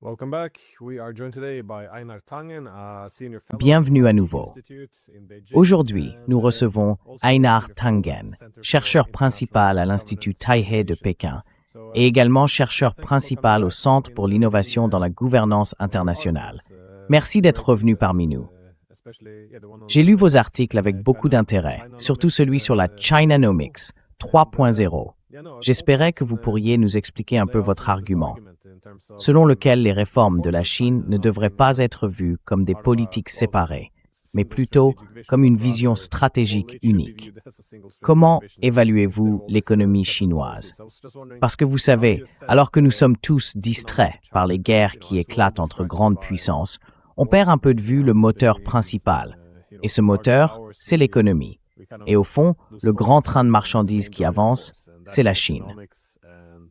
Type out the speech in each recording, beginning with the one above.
Welcome back. We are joined today by Einar Tangen, a senior fellow Bienvenue à at the nouveau. Institute in Beijing. Aujourd'hui, nous And, recevons also Einar senior fellow at the Tangen, Center for chercheur International principal à l'Institut Governance Taipei de Innovation. Pékin So, et également thank chercheur you for coming principal au back Centre pour in l'innovation dans reading la gouvernance our internationale. articles, Merci very d'être good revenu interest, parmi nous. especially the one on J'ai lu vos articles avec beaucoup China, d'intérêt, surtout Chinanomics celui sur la and, Chinanomics 3.0. yeah, no, I was J'espérais que hoping vous you can, pourriez nous expliquer un lay peu out votre some of this argument, argument in terms of, selon lequel les the réformes de importance la of Chine China ne not devraient being pas être vues comme des part of politiques well, séparées, mais single plutôt strategic vision, comme but une vision rather, stratégique it should be unique. viewed as a single strategic Comment vision instead évaluez-vous of all these, l'économie separate chinoise? policies. I was just wondering, Parce que vous how do savez, you assess alors que nous the sommes tous economics distraits of par China? les Because, guerres qui it's well éclatent entre described grandes by puissances, on most perd un peu de vue le accounts moteur between, principal. Et ce larger moteur, powers, c'est l'économie. we kind of Et au fond, lose le grand focus train de on marchandises main qui driving avance, force, and that c'est is la Chine. economics. And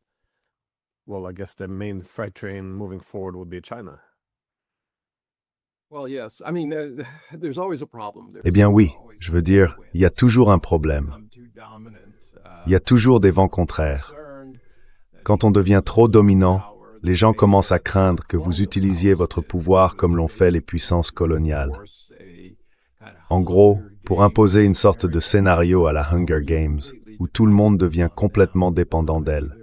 well, I guess the main freight train moving forward would be China. Well, yes. I mean, there's always a problem. Eh bien oui, je veux dire, il y a toujours un problème. Il y a toujours des vents contraires. Quand on devient trop dominant, les gens commencent à craindre que vous utilisiez votre pouvoir comme l'ont fait les puissances coloniales. En gros, pour imposer une sorte de scénario à la Hunger Games, où tout le monde devient complètement dépendant d'elle.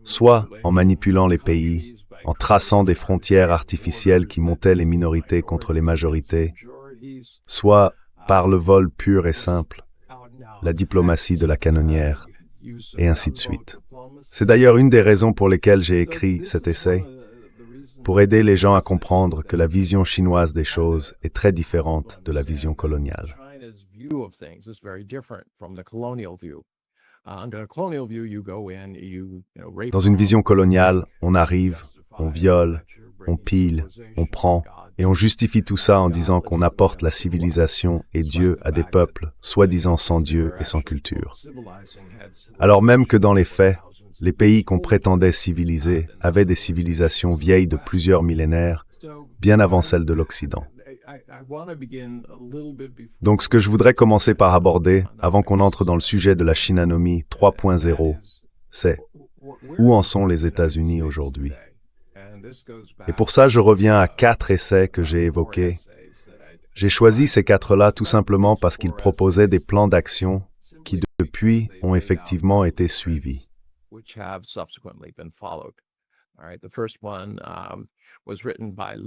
Soit en manipulant les pays, en traçant des frontières artificielles qui montaient les minorités contre les majorités, soit par le vol pur et simple, la diplomatie de la canonnière, et ainsi de suite. C'est d'ailleurs une des raisons pour lesquelles j'ai écrit cet essai, pour aider les gens à comprendre que la vision chinoise des choses est très différente de la vision coloniale. Dans une vision coloniale, on arrive, on viole, on pille, on prend, et on justifie tout ça en disant qu'on apporte la civilisation et Dieu à des peuples, soi-disant sans Dieu et sans culture. Alors même que dans les faits, les pays qu'on prétendait civiliser avaient des civilisations vieilles de plusieurs millénaires, bien avant celles de l'Occident. Donc ce que je voudrais commencer par aborder, avant qu'on entre dans le sujet de la Chinanomie 3.0, c'est où en sont les États-Unis aujourd'hui? Et pour ça, je reviens à 4 essais que j'ai évoqués. J'ai choisi ces 4-là tout simplement parce qu'ils proposaient des plans d'action qui, depuis, ont effectivement été suivis.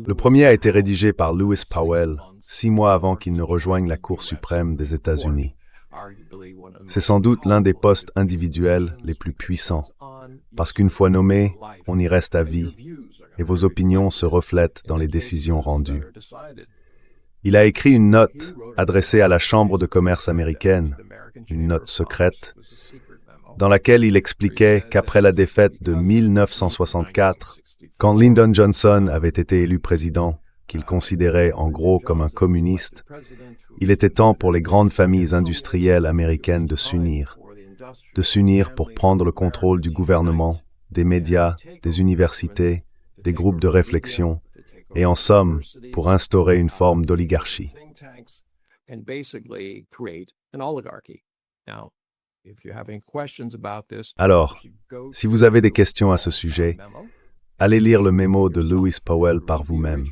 Le premier a été rédigé par Lewis Powell, 6 mois avant qu'il ne rejoigne la Cour suprême des États-Unis. C'est sans doute l'un des postes individuels les plus puissants, parce qu'une fois nommé, on y reste à vie, et vos opinions se reflètent dans les décisions rendues. Il a écrit une note adressée à la Chambre de commerce américaine, une note secrète, dans laquelle il expliquait qu'après la défaite de 1964, quand Lyndon Johnson avait été élu président, qu'il considérait en gros comme un communiste, il était temps pour les grandes familles industrielles américaines de s'unir pour prendre le contrôle du gouvernement, des médias, des universités, des groupes de réflexion, et en somme, pour instaurer une forme d'oligarchie. Alors, si vous avez des questions à ce sujet, allez lire le mémo de Lewis Powell par vous-même.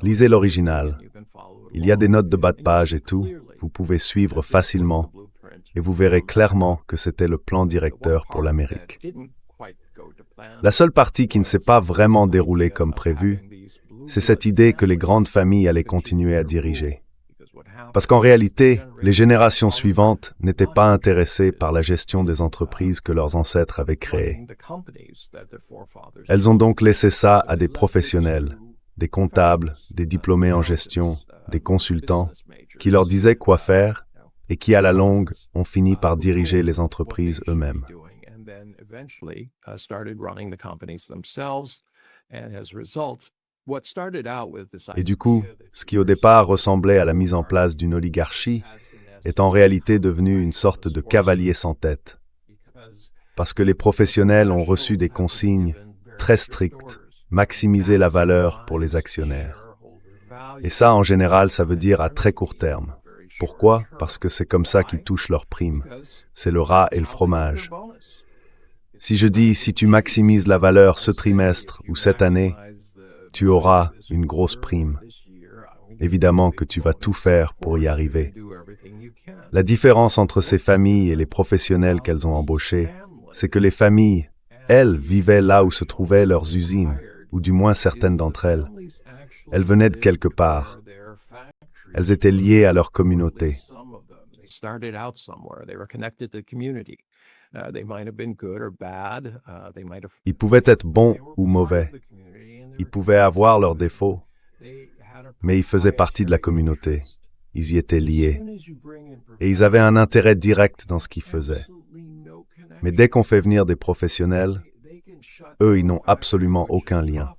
Lisez l'original. Il y a des notes de bas de page et tout, vous pouvez suivre facilement, et vous verrez clairement que c'était le plan directeur pour l'Amérique. La seule partie qui ne s'est pas vraiment déroulée comme prévu, c'est cette idée que les grandes familles allaient continuer à diriger. Parce qu'en réalité, les générations suivantes n'étaient pas intéressées par la gestion des entreprises que leurs ancêtres avaient créées. Elles ont donc laissé ça à des professionnels, des comptables, des diplômés en gestion, des consultants, qui leur disaient quoi faire et qui, à la longue, ont fini par diriger les entreprises eux-mêmes. Et du coup, ce qui au départ ressemblait à la mise en place d'une oligarchie est en réalité devenu une sorte de cavalier sans tête. Parce que les professionnels ont reçu des consignes très strictes, maximiser la valeur pour les actionnaires. Et ça, en général, ça veut dire à très court terme. Pourquoi? Parce que c'est comme ça qu'ils touchent leurs primes. C'est le rat et le fromage. Si je dis si tu maximises la valeur ce trimestre ou cette année, tu auras une grosse prime. Évidemment que tu vas tout faire pour y arriver. La différence entre ces familles et les professionnels qu'elles ont embauchés, c'est que les familles, elles, vivaient là où se trouvaient leurs usines, ou du moins certaines d'entre elles. Elles venaient de quelque part. Elles étaient liées à leur communauté. Ils pouvaient être bons ou mauvais. Ils pouvaient avoir leurs défauts, mais ils faisaient partie de la communauté. Ils y étaient liés. Et ils avaient un intérêt direct dans ce qu'ils faisaient. Mais dès qu'on fait venir des professionnels, eux, ils n'ont absolument aucun lien.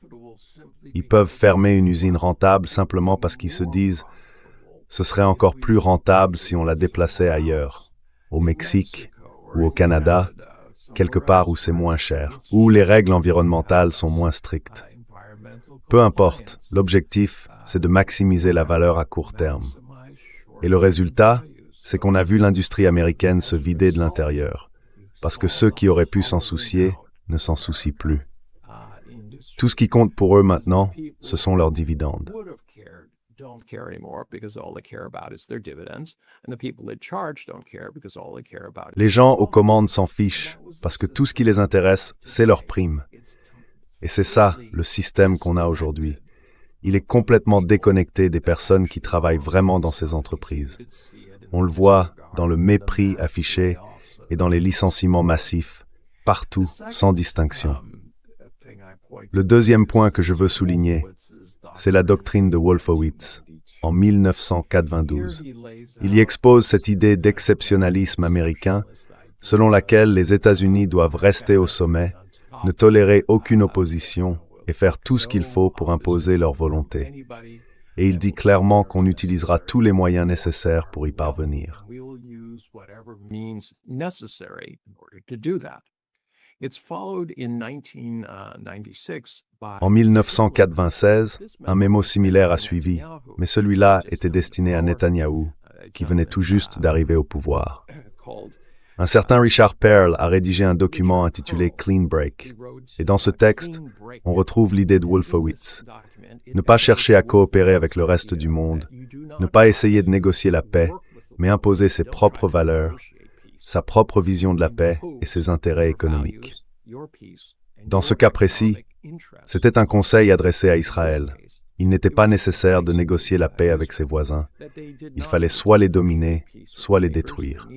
Ils peuvent fermer une usine rentable simplement parce qu'ils se disent « ce serait encore plus rentable si on la déplaçait ailleurs, au Mexique ou au Canada, quelque part où c'est moins cher, où les règles environnementales sont moins strictes. » Peu importe, l'objectif, c'est de maximiser la valeur à court terme. Et le résultat, c'est qu'on a vu l'industrie américaine se vider de l'intérieur, parce que ceux qui auraient pu s'en soucier ne s'en soucient plus. Tout ce qui compte pour eux maintenant, ce sont leurs dividendes. Les gens aux commandes s'en fichent, parce que tout ce qui les intéresse, c'est leur prime. Et c'est ça, le système qu'on a aujourd'hui. Il est complètement déconnecté des personnes qui travaillent vraiment dans ces entreprises. On le voit dans le mépris affiché et dans les licenciements massifs, partout, sans distinction. Le deuxième point que je veux souligner, c'est la doctrine de Wolfowitz, en 1992. Il y expose cette idée d'exceptionnalisme américain, selon laquelle les États-Unis doivent rester au sommet, ne tolérer aucune opposition et faire tout ce qu'il faut pour imposer leur volonté. Et il dit clairement qu'on utilisera tous les moyens nécessaires pour y parvenir. En 1996, un mémo similaire a suivi, mais celui-là était destiné à Netanyahou, qui venait tout juste d'arriver au pouvoir. Un certain Richard Perle a rédigé un document intitulé Clean Break. Et dans ce texte, on retrouve l'idée de Wolfowitz. Ne pas chercher à coopérer avec le reste du monde, ne pas essayer de négocier la paix, mais imposer ses propres valeurs, sa propre vision de la paix et ses intérêts économiques. Dans ce cas précis, c'était un conseil adressé à Israël. Il n'était pas nécessaire de négocier la paix avec ses voisins. Il fallait soit les dominer, soit les détruire.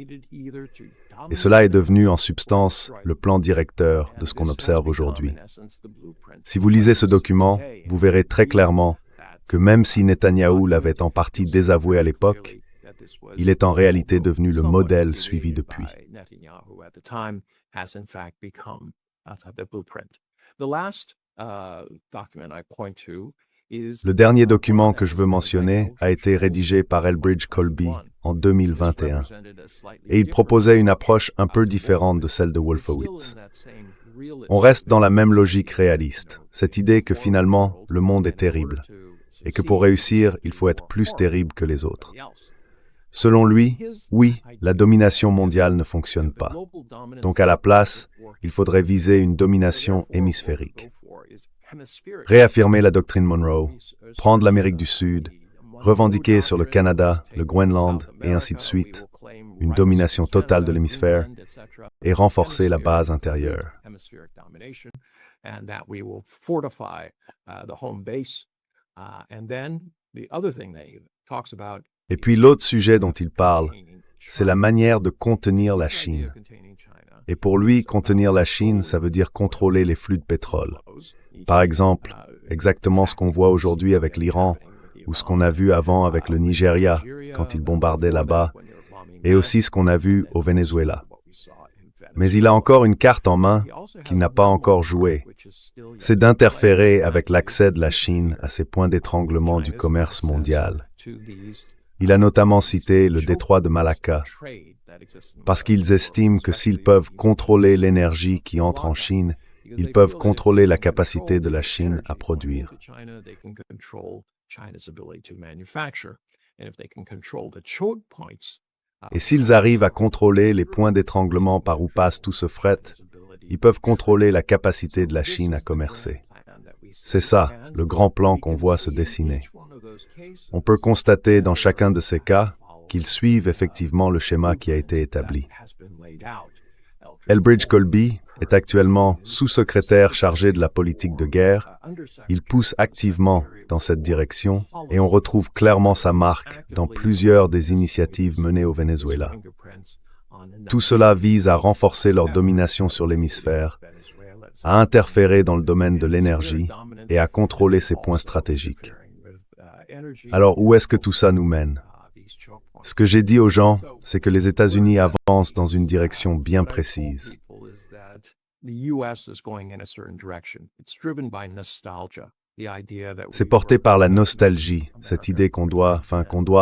Et cela est devenu en substance le plan directeur de ce qu'on observe aujourd'hui. Si vous lisez ce document, vous verrez très clairement que même si Netanyahou l'avait en partie désavoué à l'époque, il est en réalité devenu le modèle suivi depuis. Le dernier document que je veux mentionner a été rédigé par Elbridge Colby en 2021, et il proposait une approche un peu différente de celle de Wolfowitz. On reste dans la même logique réaliste, cette idée que finalement le monde est terrible, et que pour réussir, il faut être plus terrible que les autres. Selon lui, oui, la domination mondiale ne fonctionne pas. Donc à la place, il faudrait viser une domination hémisphérique. Réaffirmer la doctrine Monroe, prendre l'Amérique du Sud, revendiquer sur le Canada, le Groenland et ainsi de suite, une domination totale de l'hémisphère, et renforcer la base intérieure. Et puis l'autre sujet dont il parle, c'est la manière de contenir la Chine. Et pour lui, contenir la Chine, ça veut dire contrôler les flux de pétrole. Par exemple, exactement ce qu'on voit aujourd'hui avec l'Iran, ou ce qu'on a vu avant avec le Nigeria, quand ils bombardaient là-bas, et aussi ce qu'on a vu au Venezuela. Mais il a encore une carte en main qu'il n'a pas encore jouée. C'est d'interférer avec l'accès de la Chine à ces points d'étranglement du commerce mondial. Il a notamment cité le détroit de Malacca, parce qu'ils estiment que s'ils peuvent contrôler l'énergie qui entre en Chine, ils peuvent contrôler la capacité de la Chine à produire. Et s'ils arrivent à contrôler les points d'étranglement par où passe tout ce fret, ils peuvent contrôler la capacité de la Chine à commercer. C'est ça, le grand plan qu'on voit se dessiner. On peut constater dans chacun de ces cas qu'ils suivent effectivement le schéma qui a été établi. Elbridge Colby est actuellement sous-secrétaire chargé de la politique de guerre. Il pousse activement dans cette direction et on retrouve clairement sa marque dans plusieurs des initiatives menées au Venezuela. Tout cela vise à renforcer leur domination sur l'hémisphère, à interférer dans le domaine de l'énergie et à contrôler ses points stratégiques. Alors où est-ce que tout ça nous mène? Ce que j'ai dit aux gens, c'est que les États-Unis avancent dans une direction bien précise. C'est porté par la nostalgie, cette idée qu'on doit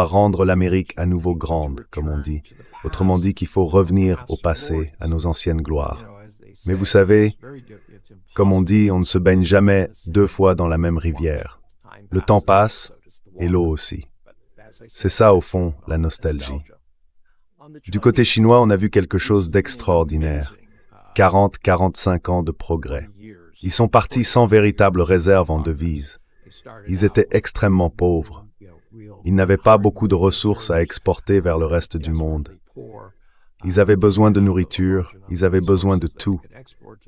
rendre l'Amérique à nouveau grande, comme on dit. Autrement dit qu'il faut revenir au passé, à nos anciennes gloires. Mais vous savez, comme on dit, on ne se baigne jamais deux fois dans la même rivière. Le temps passe et l'eau aussi. C'est ça, au fond, la nostalgie. Du côté chinois, on a vu quelque chose d'extraordinaire. 40-45 ans de progrès. Ils sont partis sans véritable réserve en devises. Ils étaient extrêmement pauvres. Ils n'avaient pas beaucoup de ressources à exporter vers le reste du monde. Ils avaient besoin de nourriture, ils avaient besoin de tout.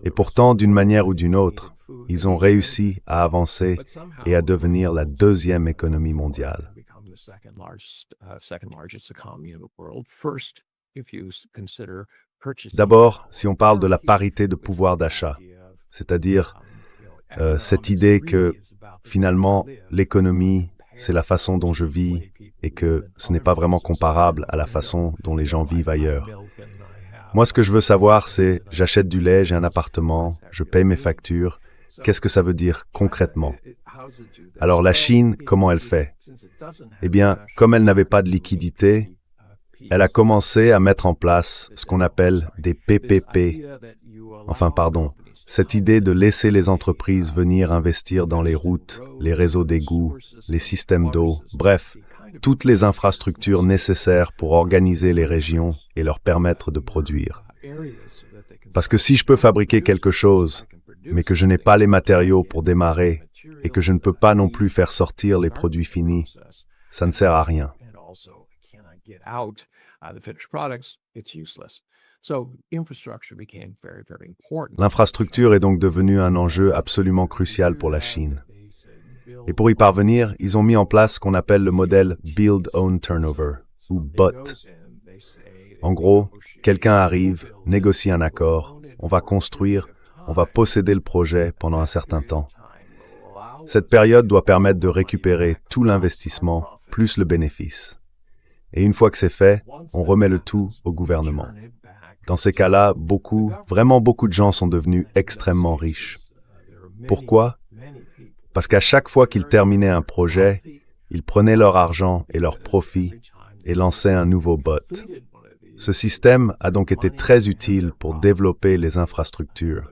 Et pourtant, d'une manière ou d'une autre, ils ont réussi à avancer et à devenir la deuxième économie mondiale. D'abord, si on parle de la parité de pouvoir d'achat, c'est-à-dire cette idée que finalement l'économie, c'est la façon dont je vis et que ce n'est pas vraiment comparable à la façon dont les gens vivent ailleurs. Moi, ce que je veux savoir, c'est j'achète du lait, j'ai un appartement, je paye mes factures. Qu'est-ce que ça veut dire concrètement? Alors la Chine, comment elle fait? Eh bien, comme elle n'avait pas de liquidité, elle a commencé à mettre en place ce qu'on appelle des PPP. Cette idée de laisser les entreprises venir investir dans les routes, les réseaux d'égouts, les systèmes d'eau, bref, toutes les infrastructures nécessaires pour organiser les régions et leur permettre de produire. Parce que si je peux fabriquer quelque chose, mais que je n'ai pas les matériaux pour démarrer et que je ne peux pas non plus faire sortir les produits finis, ça ne sert à rien. L'infrastructure est donc devenue un enjeu absolument crucial pour la Chine. Et pour y parvenir, ils ont mis en place ce qu'on appelle le modèle Build Own Turnover, ou BOT. En gros, quelqu'un arrive, négocie un accord, on va construire, on va posséder le projet pendant un certain temps. Cette période doit permettre de récupérer tout l'investissement, plus le bénéfice. Et une fois que c'est fait, on remet le tout au gouvernement. Dans ces cas-là, vraiment beaucoup de gens sont devenus extrêmement riches. Pourquoi? Parce qu'à chaque fois qu'ils terminaient un projet, ils prenaient leur argent et leurs profits et lançaient un nouveau bot. Ce système a donc été très utile pour développer les infrastructures,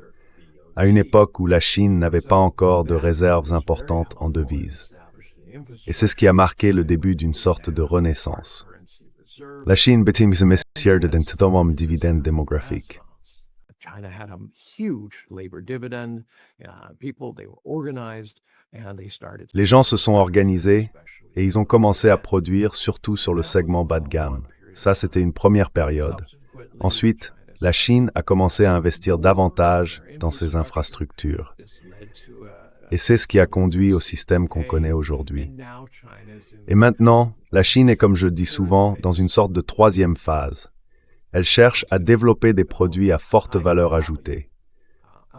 à une époque où la Chine n'avait pas encore de réserves importantes en devises. Et c'est ce qui a marqué le début d'une sorte de renaissance. La Chine became the messier d'un énorme dividende démographique. Les gens se sont organisés et ils ont commencé à produire surtout sur le segment bas de gamme. Ça, c'était une première période. Ensuite, la Chine a commencé à investir davantage dans ses infrastructures. Et c'est ce qui a conduit au système qu'on connaît aujourd'hui. Et maintenant, la Chine est, comme je le dis souvent, dans une sorte de troisième phase. Elle cherche à développer des produits à forte valeur ajoutée.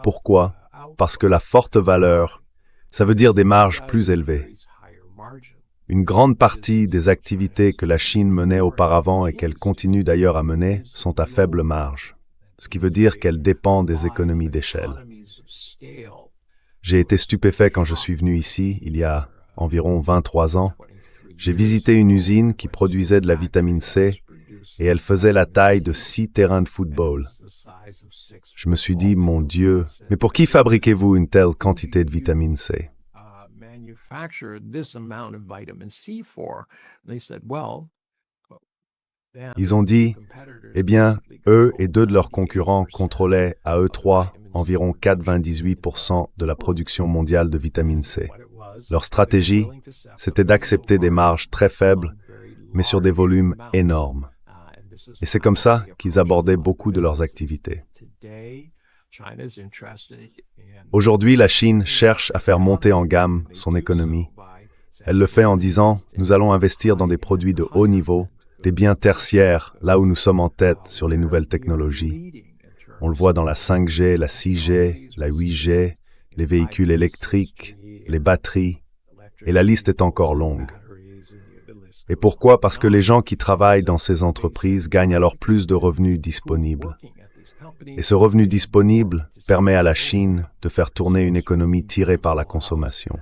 Pourquoi? Parce que la forte valeur, ça veut dire des marges plus élevées. Une grande partie des activités que la Chine menait auparavant et qu'elle continue d'ailleurs à mener sont à faible marge, ce qui veut dire qu'elle dépend des économies d'échelle. J'ai été stupéfait quand je suis venu ici, il y a environ 23 ans. J'ai visité une usine qui produisait de la vitamine C et elle faisait la taille de 6 terrains de football. Je me suis dit, mon Dieu, mais pour qui fabriquez-vous une telle quantité de vitamine C? Ils ont dit, eh bien, eux et deux de leurs concurrents contrôlaient à eux trois environ 98% de la production mondiale de vitamine C. Leur stratégie, c'était d'accepter des marges très faibles, mais sur des volumes énormes. Et c'est comme ça qu'ils abordaient beaucoup de leurs activités. Aujourd'hui, la Chine cherche à faire monter en gamme son économie. Elle le fait en disant, nous allons investir dans des produits de haut niveau, des biens tertiaires, là où nous sommes en tête sur les nouvelles technologies. On le voit dans la 5G, la 6G, la 8G, les véhicules électriques, les batteries, et la liste est encore longue. Et pourquoi? Parce que les gens qui travaillent dans ces entreprises gagnent alors plus de revenus disponibles. Et ce revenu disponible permet à la Chine de faire tourner une économie tirée par la consommation.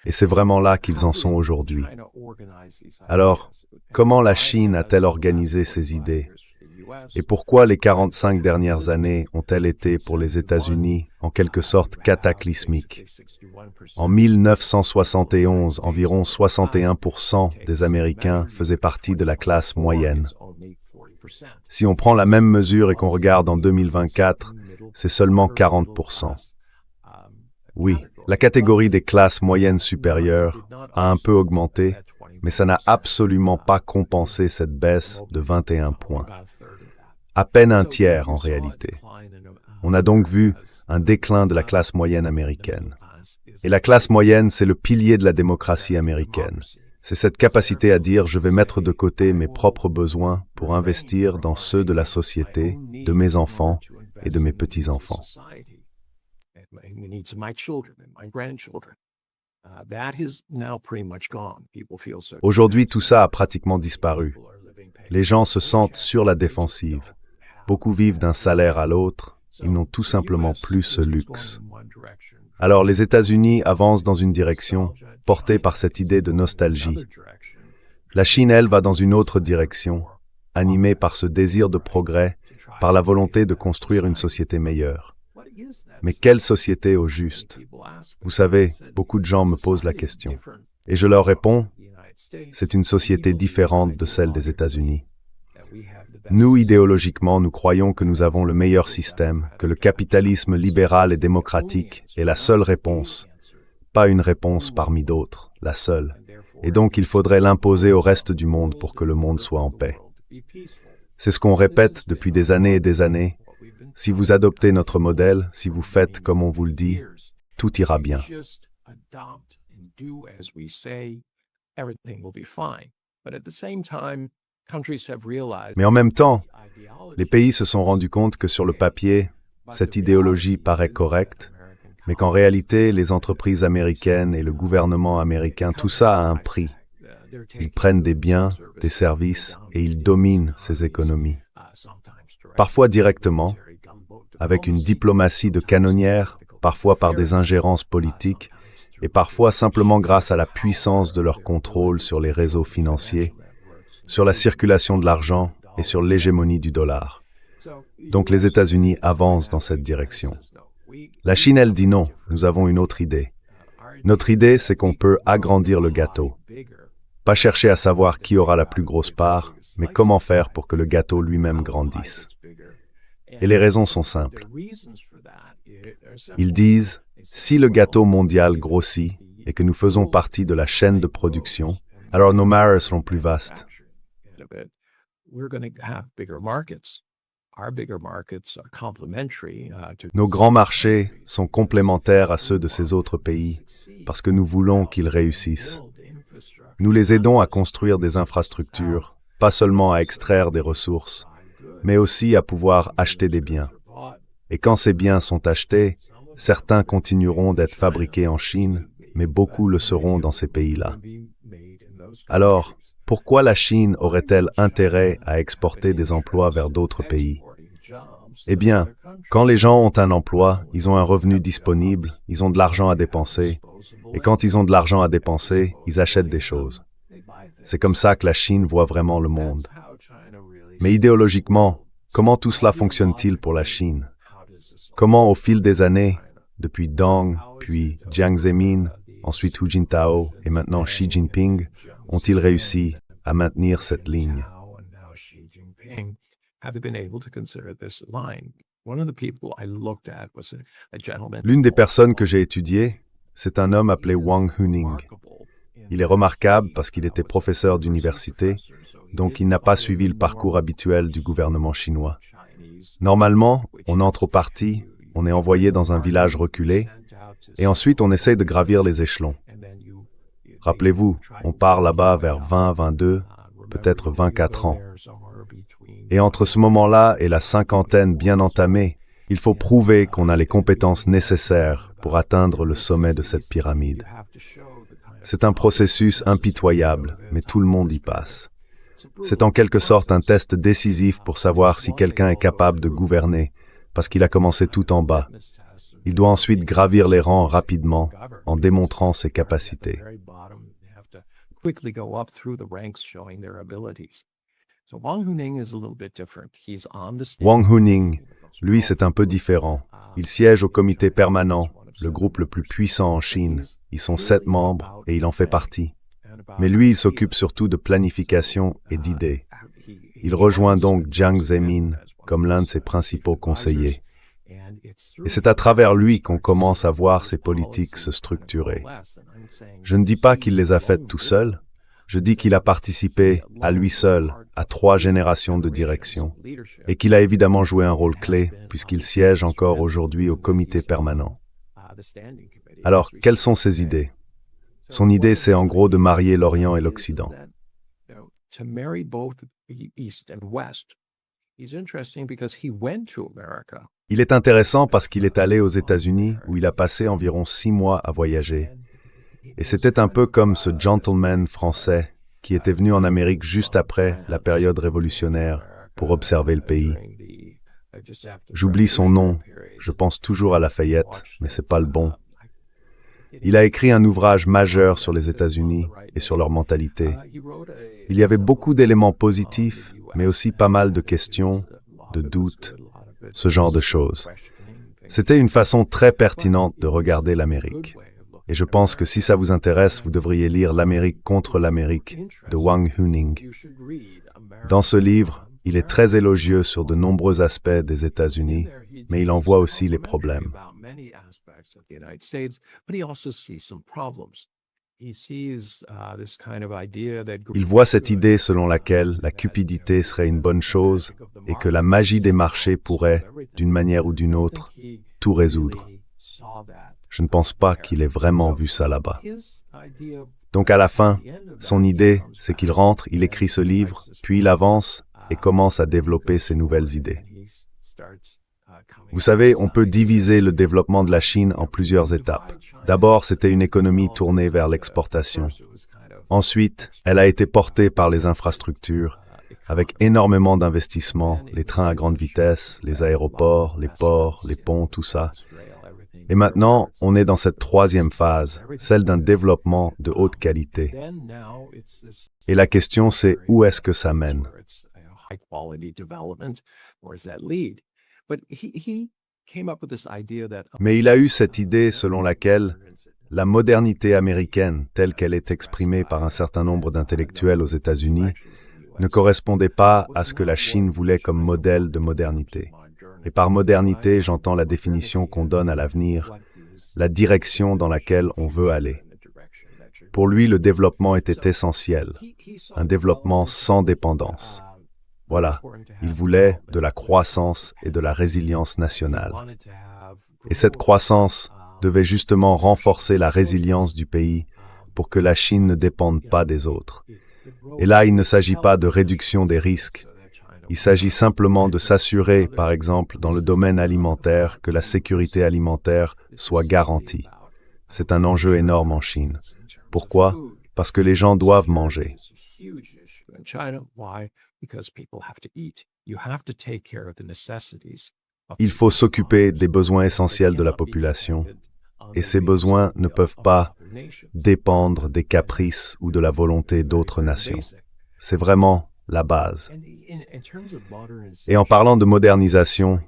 Et c'est vraiment là qu'ils en sont aujourd'hui. Alors, comment la Chine a-t-elle organisé ses idées? Et pourquoi les 45 dernières années ont-elles été pour les États-Unis en quelque sorte cataclysmiques? En 1971, environ 61% des Américains faisaient partie de la classe moyenne. Si on prend la même mesure et qu'on regarde en 2024, c'est seulement 40%. Oui, la catégorie des classes moyennes supérieures a un peu augmenté, mais ça n'a absolument pas compensé cette baisse de 21 points. À peine un tiers en réalité. On a donc vu un déclin de la classe moyenne américaine. Et la classe moyenne, c'est le pilier de la démocratie américaine. C'est cette capacité à dire « je vais mettre de côté mes propres besoins pour investir dans ceux de la société, de mes enfants et de mes petits-enfants ». Aujourd'hui, tout ça a pratiquement disparu. Les gens se sentent sur la défensive. Beaucoup vivent d'un salaire à l'autre. Ils n'ont tout simplement plus ce luxe. Alors les États-Unis avancent dans une direction, portée par cette idée de nostalgie. La Chine, elle, va dans une autre direction, animée par ce désir de progrès, par la volonté de construire une société meilleure. Mais quelle société au juste? Vous savez, beaucoup de gens me posent la question. Et je leur réponds, c'est une société différente de celle des États-Unis. Nous, idéologiquement, nous croyons que nous avons le meilleur système, que le capitalisme libéral et démocratique est la seule réponse, pas une réponse parmi d'autres, la seule. Et donc il faudrait l'imposer au reste du monde pour que le monde soit en paix. C'est ce qu'on répète depuis des années et des années. Si vous adoptez notre modèle, si vous faites comme on vous le dit, tout ira bien. Mais en même temps, les pays se sont rendus compte que sur le papier, cette idéologie paraît correcte, mais qu'en réalité, les entreprises américaines et le gouvernement américain, tout ça a un prix. Ils prennent des biens, des services, et ils dominent ces économies. Parfois directement, avec une diplomatie de canonnière, parfois par des ingérences politiques, et parfois simplement grâce à la puissance de leur contrôle sur les réseaux financiers, sur la circulation de l'argent et sur l'hégémonie du dollar. Donc les États-Unis avancent dans cette direction. La Chine, elle, dit non, nous avons une autre idée. Notre idée, c'est qu'on peut agrandir le gâteau. Pas chercher à savoir qui aura la plus grosse part, mais comment faire pour que le gâteau lui-même grandisse. Et les raisons sont simples. Ils disent, si le gâteau mondial grossit et que nous faisons partie de la chaîne de production, alors nos marges seront plus vastes. Nos grands marchés sont complémentaires à ceux de ces autres pays parce que nous voulons qu'ils réussissent. Nous les aidons à construire des infrastructures, pas seulement à extraire des ressources, mais aussi à pouvoir acheter des biens. Et quand ces biens sont achetés, certains continueront d'être fabriqués en Chine, mais beaucoup le seront dans ces pays-là. Alors, pourquoi la Chine aurait-elle intérêt à exporter des emplois vers d'autres pays? Eh bien, quand les gens ont un emploi, ils ont un revenu disponible, ils ont de l'argent à dépenser, et quand ils ont de l'argent à dépenser, ils achètent des choses. C'est comme ça que la Chine voit vraiment le monde. Mais idéologiquement, comment tout cela fonctionne-t-il pour la Chine? Comment, au fil des années, depuis Deng, puis Jiang Zemin, ensuite Hu Jintao et maintenant Xi Jinping ont-ils réussi à maintenir cette ligne? L'une des personnes que j'ai étudiées, c'est un homme appelé Wang Huning. Il est remarquable parce qu'il était professeur d'université, donc il n'a pas suivi le parcours habituel du gouvernement chinois. Normalement, on entre au parti, on est envoyé dans un village reculé, et ensuite on essaie de gravir les échelons. Rappelez-vous, on part là-bas vers 20, 22, peut-être 24 ans. Et entre ce moment-là et la cinquantaine bien entamée, il faut prouver qu'on a les compétences nécessaires pour atteindre le sommet de cette pyramide. C'est un processus impitoyable, mais tout le monde y passe. C'est en quelque sorte un test décisif pour savoir si quelqu'un est capable de gouverner, parce qu'il a commencé tout en bas. Il doit ensuite gravir les rangs rapidement, en démontrant ses capacités. Wang Huning, lui, c'est un peu différent. Il siège au comité permanent, le groupe le plus puissant en Chine. Ils sont 7 membres et il en fait partie. Mais lui, il s'occupe surtout de planification et d'idées. Il rejoint donc Jiang Zemin comme l'un de ses principaux conseillers. Et c'est à travers lui qu'on commence à voir ses politiques se structurer. Je ne dis pas qu'il les a faites tout seul, je dis qu'il a participé à lui seul à 3 générations de direction et qu'il a évidemment joué un rôle clé puisqu'il siège encore aujourd'hui au comité permanent. Alors, quelles sont ses idées? Son idée, c'est en gros de marier l'Orient et l'Occident. Il est intéressant parce qu'il est allé aux États-Unis où il a passé environ 6 mois à voyager. Et c'était un peu comme ce gentleman français qui était venu en Amérique juste après la période révolutionnaire pour observer le pays. J'oublie son nom, je pense toujours à Lafayette, mais c'est pas le bon. Il a écrit un ouvrage majeur sur les États-Unis et sur leur mentalité. Il y avait beaucoup d'éléments positifs, mais aussi pas mal de questions, de doutes, ce genre de choses. C'était une façon très pertinente de regarder l'Amérique. Et je pense que si ça vous intéresse, vous devriez lire L'Amérique contre l'Amérique de Wang Huning. Dans ce livre, il est très élogieux sur de nombreux aspects des États-Unis, mais il en voit aussi les problèmes. Il voit cette idée selon laquelle la cupidité serait une bonne chose et que la magie des marchés pourrait, d'une manière ou d'une autre, tout résoudre. Je ne pense pas qu'il ait vraiment vu ça là-bas. Donc à la fin, son idée, c'est qu'il rentre, il écrit ce livre, puis il avance et commence à développer ses nouvelles idées. Vous savez, on peut diviser le développement de la Chine en plusieurs étapes. D'abord, c'était une économie tournée vers l'exportation. Ensuite, elle a été portée par les infrastructures, avec énormément d'investissements, les trains à grande vitesse, les aéroports, les ports, les ponts, tout ça. Et maintenant, on est dans cette 3e phase, celle d'un développement de haute qualité. Et la question, c'est où est-ce que ça mène? Mais il a eu cette idée selon laquelle la modernité américaine, telle qu'elle est exprimée par un certain nombre d'intellectuels aux États-Unis, ne correspondait pas à ce que la Chine voulait comme modèle de modernité. Et par modernité, j'entends la définition qu'on donne à l'avenir, la direction dans laquelle on veut aller. Pour lui, le développement était essentiel, un développement sans dépendance. Voilà, il voulait de la croissance et de la résilience nationale. Et cette croissance devait justement renforcer la résilience du pays pour que la Chine ne dépende pas des autres. Et là, il ne s'agit pas de réduction des risques. Il s'agit simplement de s'assurer, par exemple, dans le domaine alimentaire, que la sécurité alimentaire soit garantie. C'est un enjeu énorme en Chine. Pourquoi? Parce que les gens doivent manger. Il faut s'occuper des besoins essentiels de la population, et ces besoins ne peuvent pas dépendre des caprices ou de la volonté d'autres nations. C'est vraiment la base. Et en parlant de modernisation,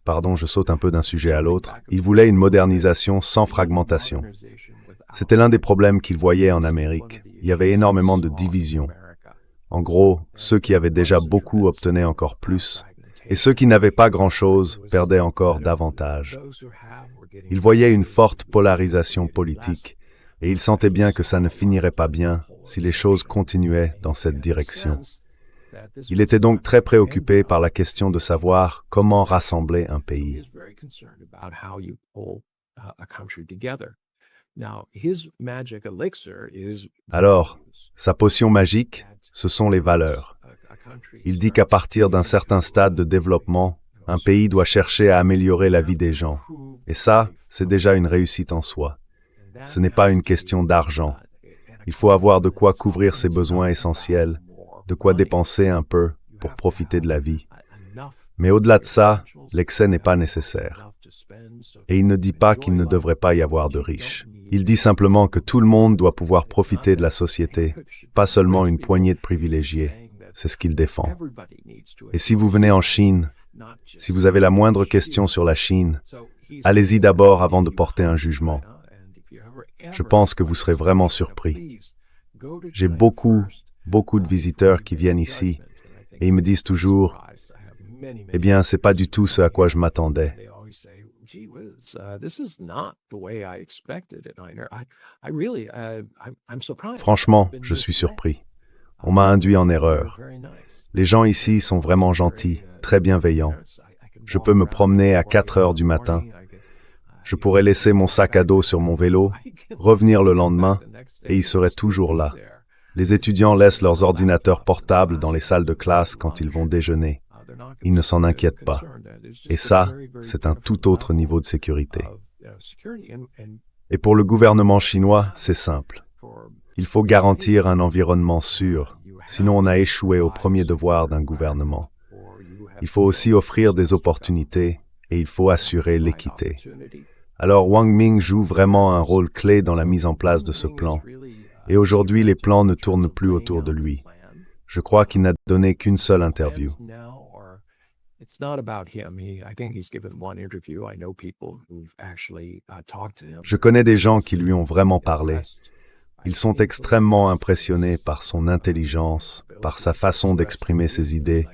pardon, je saute un peu d'un sujet à l'autre, il voulait une modernisation sans fragmentation. C'était l'un des problèmes qu'il voyait en Amérique. Il y avait énormément de divisions. En gros, ceux qui avaient déjà beaucoup obtenaient encore plus, et ceux qui n'avaient pas grand-chose perdaient encore davantage. Il voyait une forte polarisation politique, et il sentait bien que ça ne finirait pas bien si les choses continuaient dans cette direction. Il était donc très préoccupé par la question de savoir comment rassembler un pays. Alors, sa potion magique, ce sont les valeurs. Il dit qu'à partir d'un certain stade de développement, un pays doit chercher à améliorer la vie des gens. Et ça, c'est déjà une réussite en soi. Ce n'est pas une question d'argent. Il faut avoir de quoi couvrir ses besoins essentiels, de quoi dépenser un peu pour profiter de la vie. Mais au-delà de ça, l'excès n'est pas nécessaire. Et il ne dit pas qu'il ne devrait pas y avoir de riches. Il dit simplement que tout le monde doit pouvoir profiter de la société, pas seulement une poignée de privilégiés. C'est ce qu'il défend. Et si vous venez en Chine, si vous avez la moindre question sur la Chine, allez-y d'abord avant de porter un jugement. Je pense que vous serez vraiment surpris. J'ai beaucoup de visiteurs qui viennent ici et ils me disent toujours « Eh bien, c'est pas du tout ce à quoi je m'attendais. » Franchement, je suis surpris. On m'a induit en erreur. Les gens ici sont vraiment gentils, très bienveillants. Je peux me promener à 4 heures du matin. Je pourrais laisser mon sac à dos sur mon vélo, revenir le lendemain, et il serait toujours là. Les étudiants laissent leurs ordinateurs portables dans les salles de classe quand ils vont déjeuner. Ils ne s'en inquiètent pas. Et ça, c'est un tout autre niveau de sécurité. Et pour le gouvernement chinois, c'est simple. Il faut garantir un environnement sûr, sinon on a échoué au premier devoir d'un gouvernement. Il faut aussi offrir des opportunités et il faut assurer l'équité. Alors Wang Ming joue vraiment un rôle clé dans la mise en place de ce plan. Et aujourd'hui, les plans ne tournent plus autour de lui. Je crois qu'il n'a donné qu'une seule interview. Je connais des gens qui lui ont vraiment parlé. Ils sont extrêmement impressionnés par son intelligence, par sa façon d'exprimer ses idées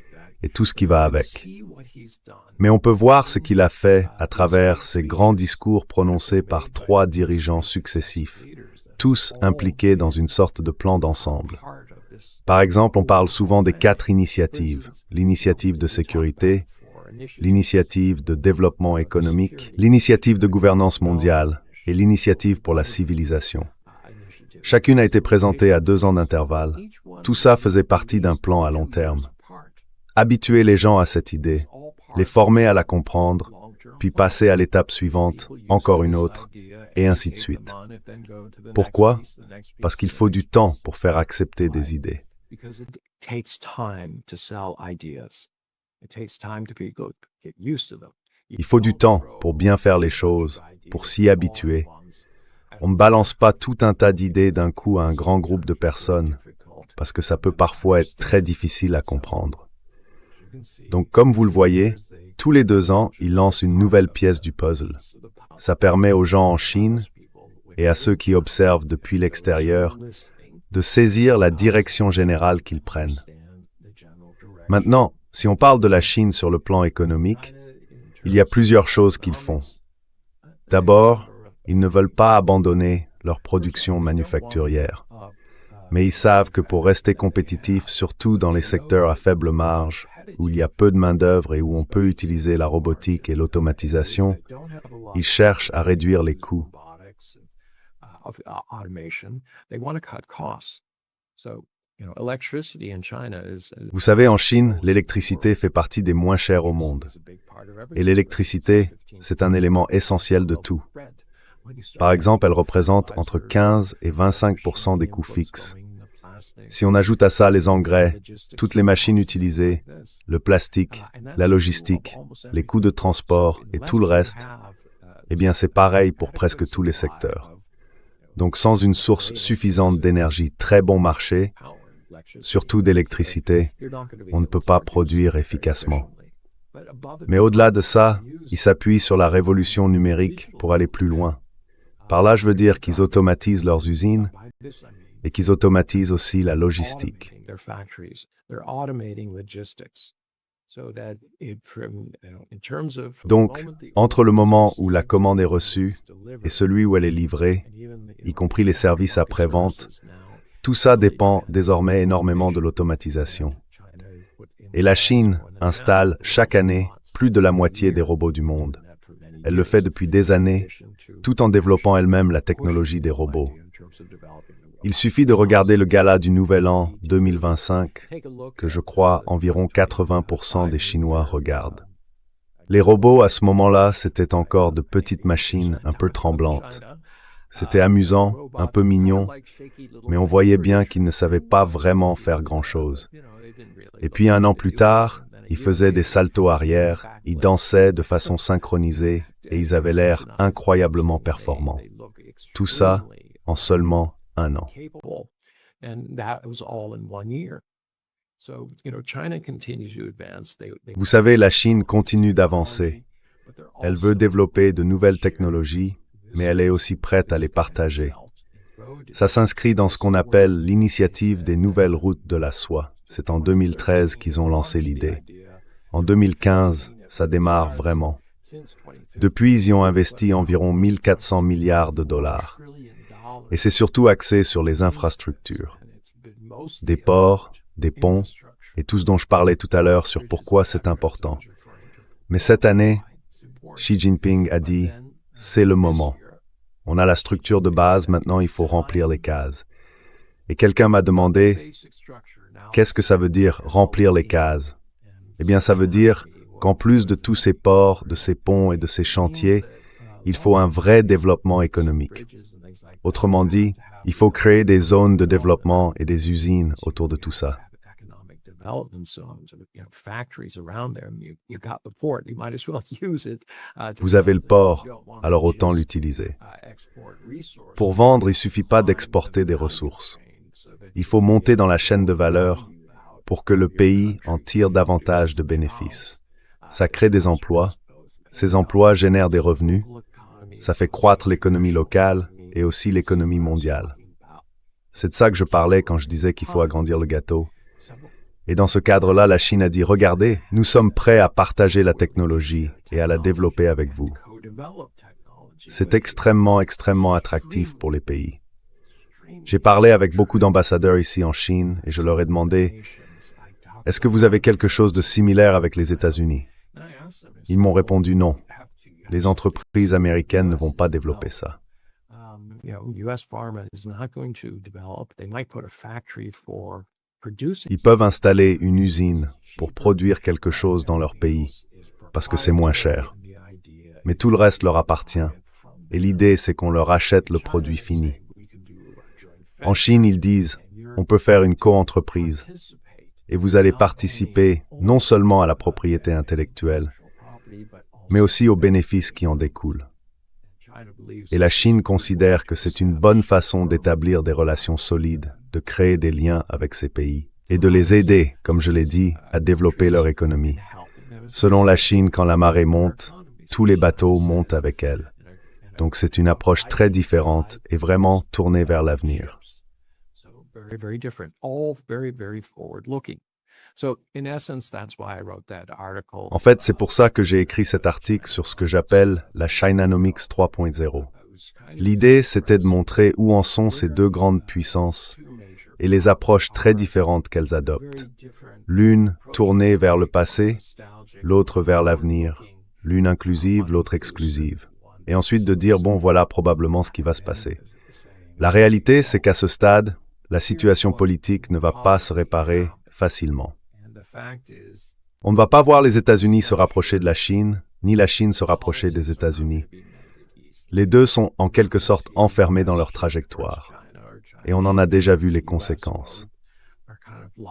et tout ce qui va avec. Mais on peut voir ce qu'il a fait à travers ces grands discours prononcés par 3 dirigeants successifs, tous impliqués dans une sorte de plan d'ensemble. Par exemple, on parle souvent des 4 initiatives, l'initiative de sécurité, l'initiative de développement économique, l'initiative de gouvernance mondiale et l'initiative pour la civilisation. Chacune a été présentée à 2 ans d'intervalle. Tout ça faisait partie d'un plan à long terme. Habituer les gens à cette idée, les former à la comprendre, puis passer à l'étape suivante, encore une autre, et ainsi de suite. Pourquoi? Parce qu'il faut du temps pour faire accepter des idées. Il faut du temps pour bien faire les choses, pour s'y habituer. On ne balance pas tout un tas d'idées d'un coup à un grand groupe de personnes, parce que ça peut parfois être très difficile à comprendre. Donc, comme vous le voyez, tous les 2 ans, il lance une nouvelle pièce du puzzle. Ça permet aux gens en Chine, et à ceux qui observent depuis l'extérieur, de saisir la direction générale qu'ils prennent. Maintenant, si on parle de la Chine sur le plan économique, il y a plusieurs choses qu'ils font. D'abord, ils ne veulent pas abandonner leur production manufacturière. Mais ils savent que pour rester compétitifs, surtout dans les secteurs à faible marge, où il y a peu de main-d'œuvre et où on peut utiliser la robotique et l'automatisation, ils cherchent à réduire les coûts. Vous savez, en Chine, l'électricité fait partie des moins chères au monde. Et l'électricité, c'est un élément essentiel de tout. Par exemple, elle représente entre 15 et 25% des coûts fixes. Si on ajoute à ça les engrais, toutes les machines utilisées, le plastique, la logistique, les coûts de transport et tout le reste, eh bien c'est pareil pour presque tous les secteurs. Donc sans une source suffisante d'énergie très bon marché, surtout d'électricité, on ne peut pas produire efficacement. Mais au-delà de ça, il s'appuie sur la révolution numérique pour aller plus loin. Par là, je veux dire qu'ils automatisent leurs usines et qu'ils automatisent aussi la logistique. Donc, entre le moment où la commande est reçue et celui où elle est livrée, y compris les services après-vente, tout ça dépend désormais énormément de l'automatisation. Et la Chine installe chaque année plus de la moitié des robots du monde. Elle le fait depuis des années, tout en développant elle-même la technologie des robots. Il suffit de regarder le gala du Nouvel An 2025, que je crois environ 80% des Chinois regardent. Les robots, à ce moment-là, c'était encore de petites machines un peu tremblantes. C'était amusant, un peu mignon, mais on voyait bien qu'ils ne savaient pas vraiment faire grand-chose. Et puis 1 an plus tard, ils faisaient des saltos arrière, ils dansaient de façon synchronisée et ils avaient l'air incroyablement performants. Tout ça en seulement 1 an. Vous savez, la Chine continue d'avancer. Elle veut développer de nouvelles technologies, mais elle est aussi prête à les partager. Ça s'inscrit dans ce qu'on appelle l'initiative des nouvelles routes de la soie. C'est en 2013 qu'ils ont lancé l'idée. En 2015, ça démarre vraiment. Depuis, ils y ont investi environ 1400 milliards de dollars. Et c'est surtout axé sur les infrastructures. Des ports, des ponts, et tout ce dont je parlais tout à l'heure sur pourquoi c'est important. Mais cette année, Xi Jinping a dit « c'est le moment ». On a la structure de base, maintenant il faut remplir les cases. Et quelqu'un m'a demandé « qu'est-ce que ça veut dire remplir les cases ?» Eh bien, ça veut dire qu'en plus de tous ces ports, de ces ponts et de ces chantiers, il faut un vrai développement économique. Autrement dit, il faut créer des zones de développement et des usines autour de tout ça. Vous avez le port, alors autant l'utiliser. Pour vendre, il ne suffit pas d'exporter des ressources. Il faut monter dans la chaîne de valeur pour que le pays en tire davantage de bénéfices. Ça crée des emplois, ces emplois génèrent des revenus, ça fait croître l'économie locale et aussi l'économie mondiale. C'est de ça que je parlais quand je disais qu'il faut agrandir le gâteau. Et dans ce cadre-là, la Chine a dit « Regardez, nous sommes prêts à partager la technologie et à la développer avec vous. » C'est extrêmement attractif pour les pays. J'ai parlé avec beaucoup d'ambassadeurs ici en Chine et je leur ai demandé « Est-ce que vous avez quelque chose de similaire avec les États-Unis » Ils m'ont répondu non. Les entreprises américaines ne vont pas développer ça. Ils peuvent installer une usine pour produire quelque chose dans leur pays, parce que c'est moins cher. Mais tout le reste leur appartient. Et l'idée, c'est qu'on leur achète le produit fini. En Chine, ils disent, on peut faire une co-entreprise. Et vous allez participer non seulement à la propriété intellectuelle, mais aussi aux bénéfices qui en découlent. Et la Chine considère que c'est une bonne façon d'établir des relations solides, de créer des liens avec ces pays, et de les aider, comme je l'ai dit, à développer leur économie. Selon la Chine, quand la marée monte, tous les bateaux montent avec elle. Donc c'est une approche très différente et vraiment tournée vers l'avenir. En fait, c'est pour ça que j'ai écrit cet article sur ce que j'appelle la Chinanomics 3.0. L'idée, c'était de montrer où en sont ces deux grandes puissances et les approches très différentes qu'elles adoptent. L'une tournée vers le passé, l'autre vers l'avenir, l'une inclusive, l'autre exclusive. Et ensuite de dire, bon, voilà probablement ce qui va se passer. La réalité, c'est qu'à ce stade, la situation politique ne va pas se réparer facilement. On ne va pas voir les États-Unis se rapprocher de la Chine, ni la Chine se rapprocher des États-Unis. Les deux sont en quelque sorte enfermés dans leur trajectoire. Et on en a déjà vu les conséquences.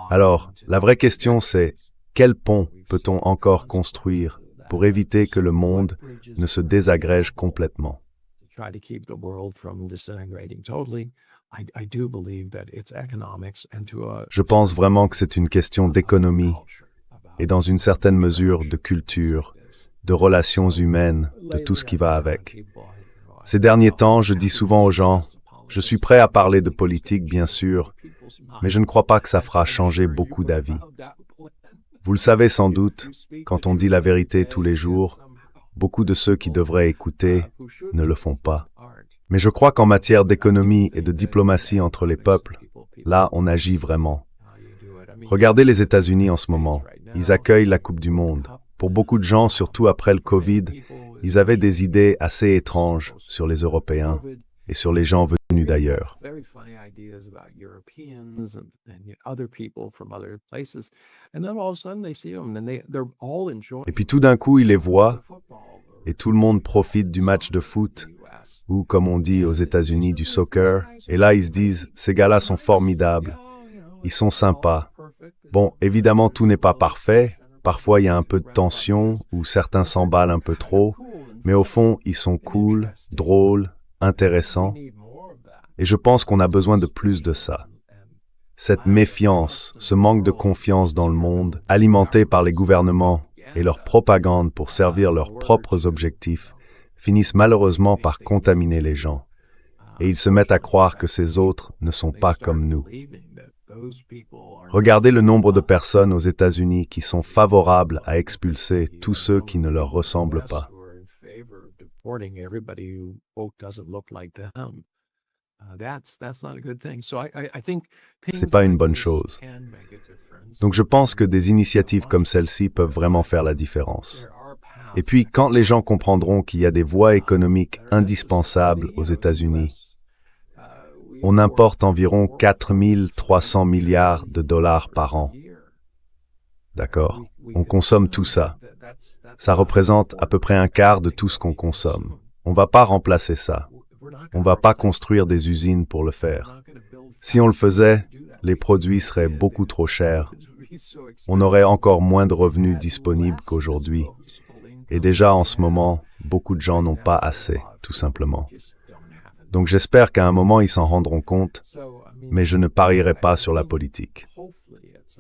Alors, la vraie question c'est, quel pont peut-on encore construire pour éviter que le monde ne se désagrège complètement? Je pense vraiment que c'est une question d'économie et dans une certaine mesure de culture, de relations humaines, de tout ce qui va avec. Ces derniers temps, je dis souvent aux gens, je suis prêt à parler de politique, bien sûr, mais je ne crois pas que ça fera changer beaucoup d'avis. Vous le savez sans doute, quand on dit la vérité tous les jours, beaucoup de ceux qui devraient écouter ne le font pas. Mais je crois qu'en matière d'économie et de diplomatie entre les peuples, là, on agit vraiment. Regardez les États-Unis en ce moment. Ils accueillent la Coupe du Monde. Pour beaucoup de gens, surtout après le Covid, ils avaient des idées assez étranges sur les Européens et sur les gens venus d'ailleurs. Et puis tout d'un coup, ils les voient et tout le monde profite du match de foot, ou comme on dit aux États-Unis, du soccer, et là ils se disent, ces gars-là sont formidables, ils sont sympas. Bon, évidemment, tout n'est pas parfait, parfois il y a un peu de tension, ou certains s'emballent un peu trop, mais au fond, ils sont cool, drôles, intéressants, et je pense qu'on a besoin de plus de ça. Cette méfiance, ce manque de confiance dans le monde, alimenté par les gouvernements et leur propagande pour servir leurs propres objectifs, finissent malheureusement par contaminer les gens. Et ils se mettent à croire que ces autres ne sont pas comme nous. Regardez le nombre de personnes aux États-Unis qui sont favorables à expulser tous ceux qui ne leur ressemblent pas. C'est pas une bonne chose. Donc je pense que des initiatives comme celle-ci peuvent vraiment faire la différence. Et puis, quand les gens comprendront qu'il y a des voies économiques indispensables aux États-Unis, on importe environ 4 300 milliards de dollars par an. D'accord? On consomme tout ça. Ça représente à peu près un quart de tout ce qu'on consomme. On ne va pas remplacer ça. On ne va pas construire des usines pour le faire. Si on le faisait, les produits seraient beaucoup trop chers. On aurait encore moins de revenus disponibles qu'aujourd'hui. Et déjà, en ce moment, beaucoup de gens n'ont pas assez, tout simplement. Donc j'espère qu'à un moment, ils s'en rendront compte, mais je ne parierai pas sur la politique.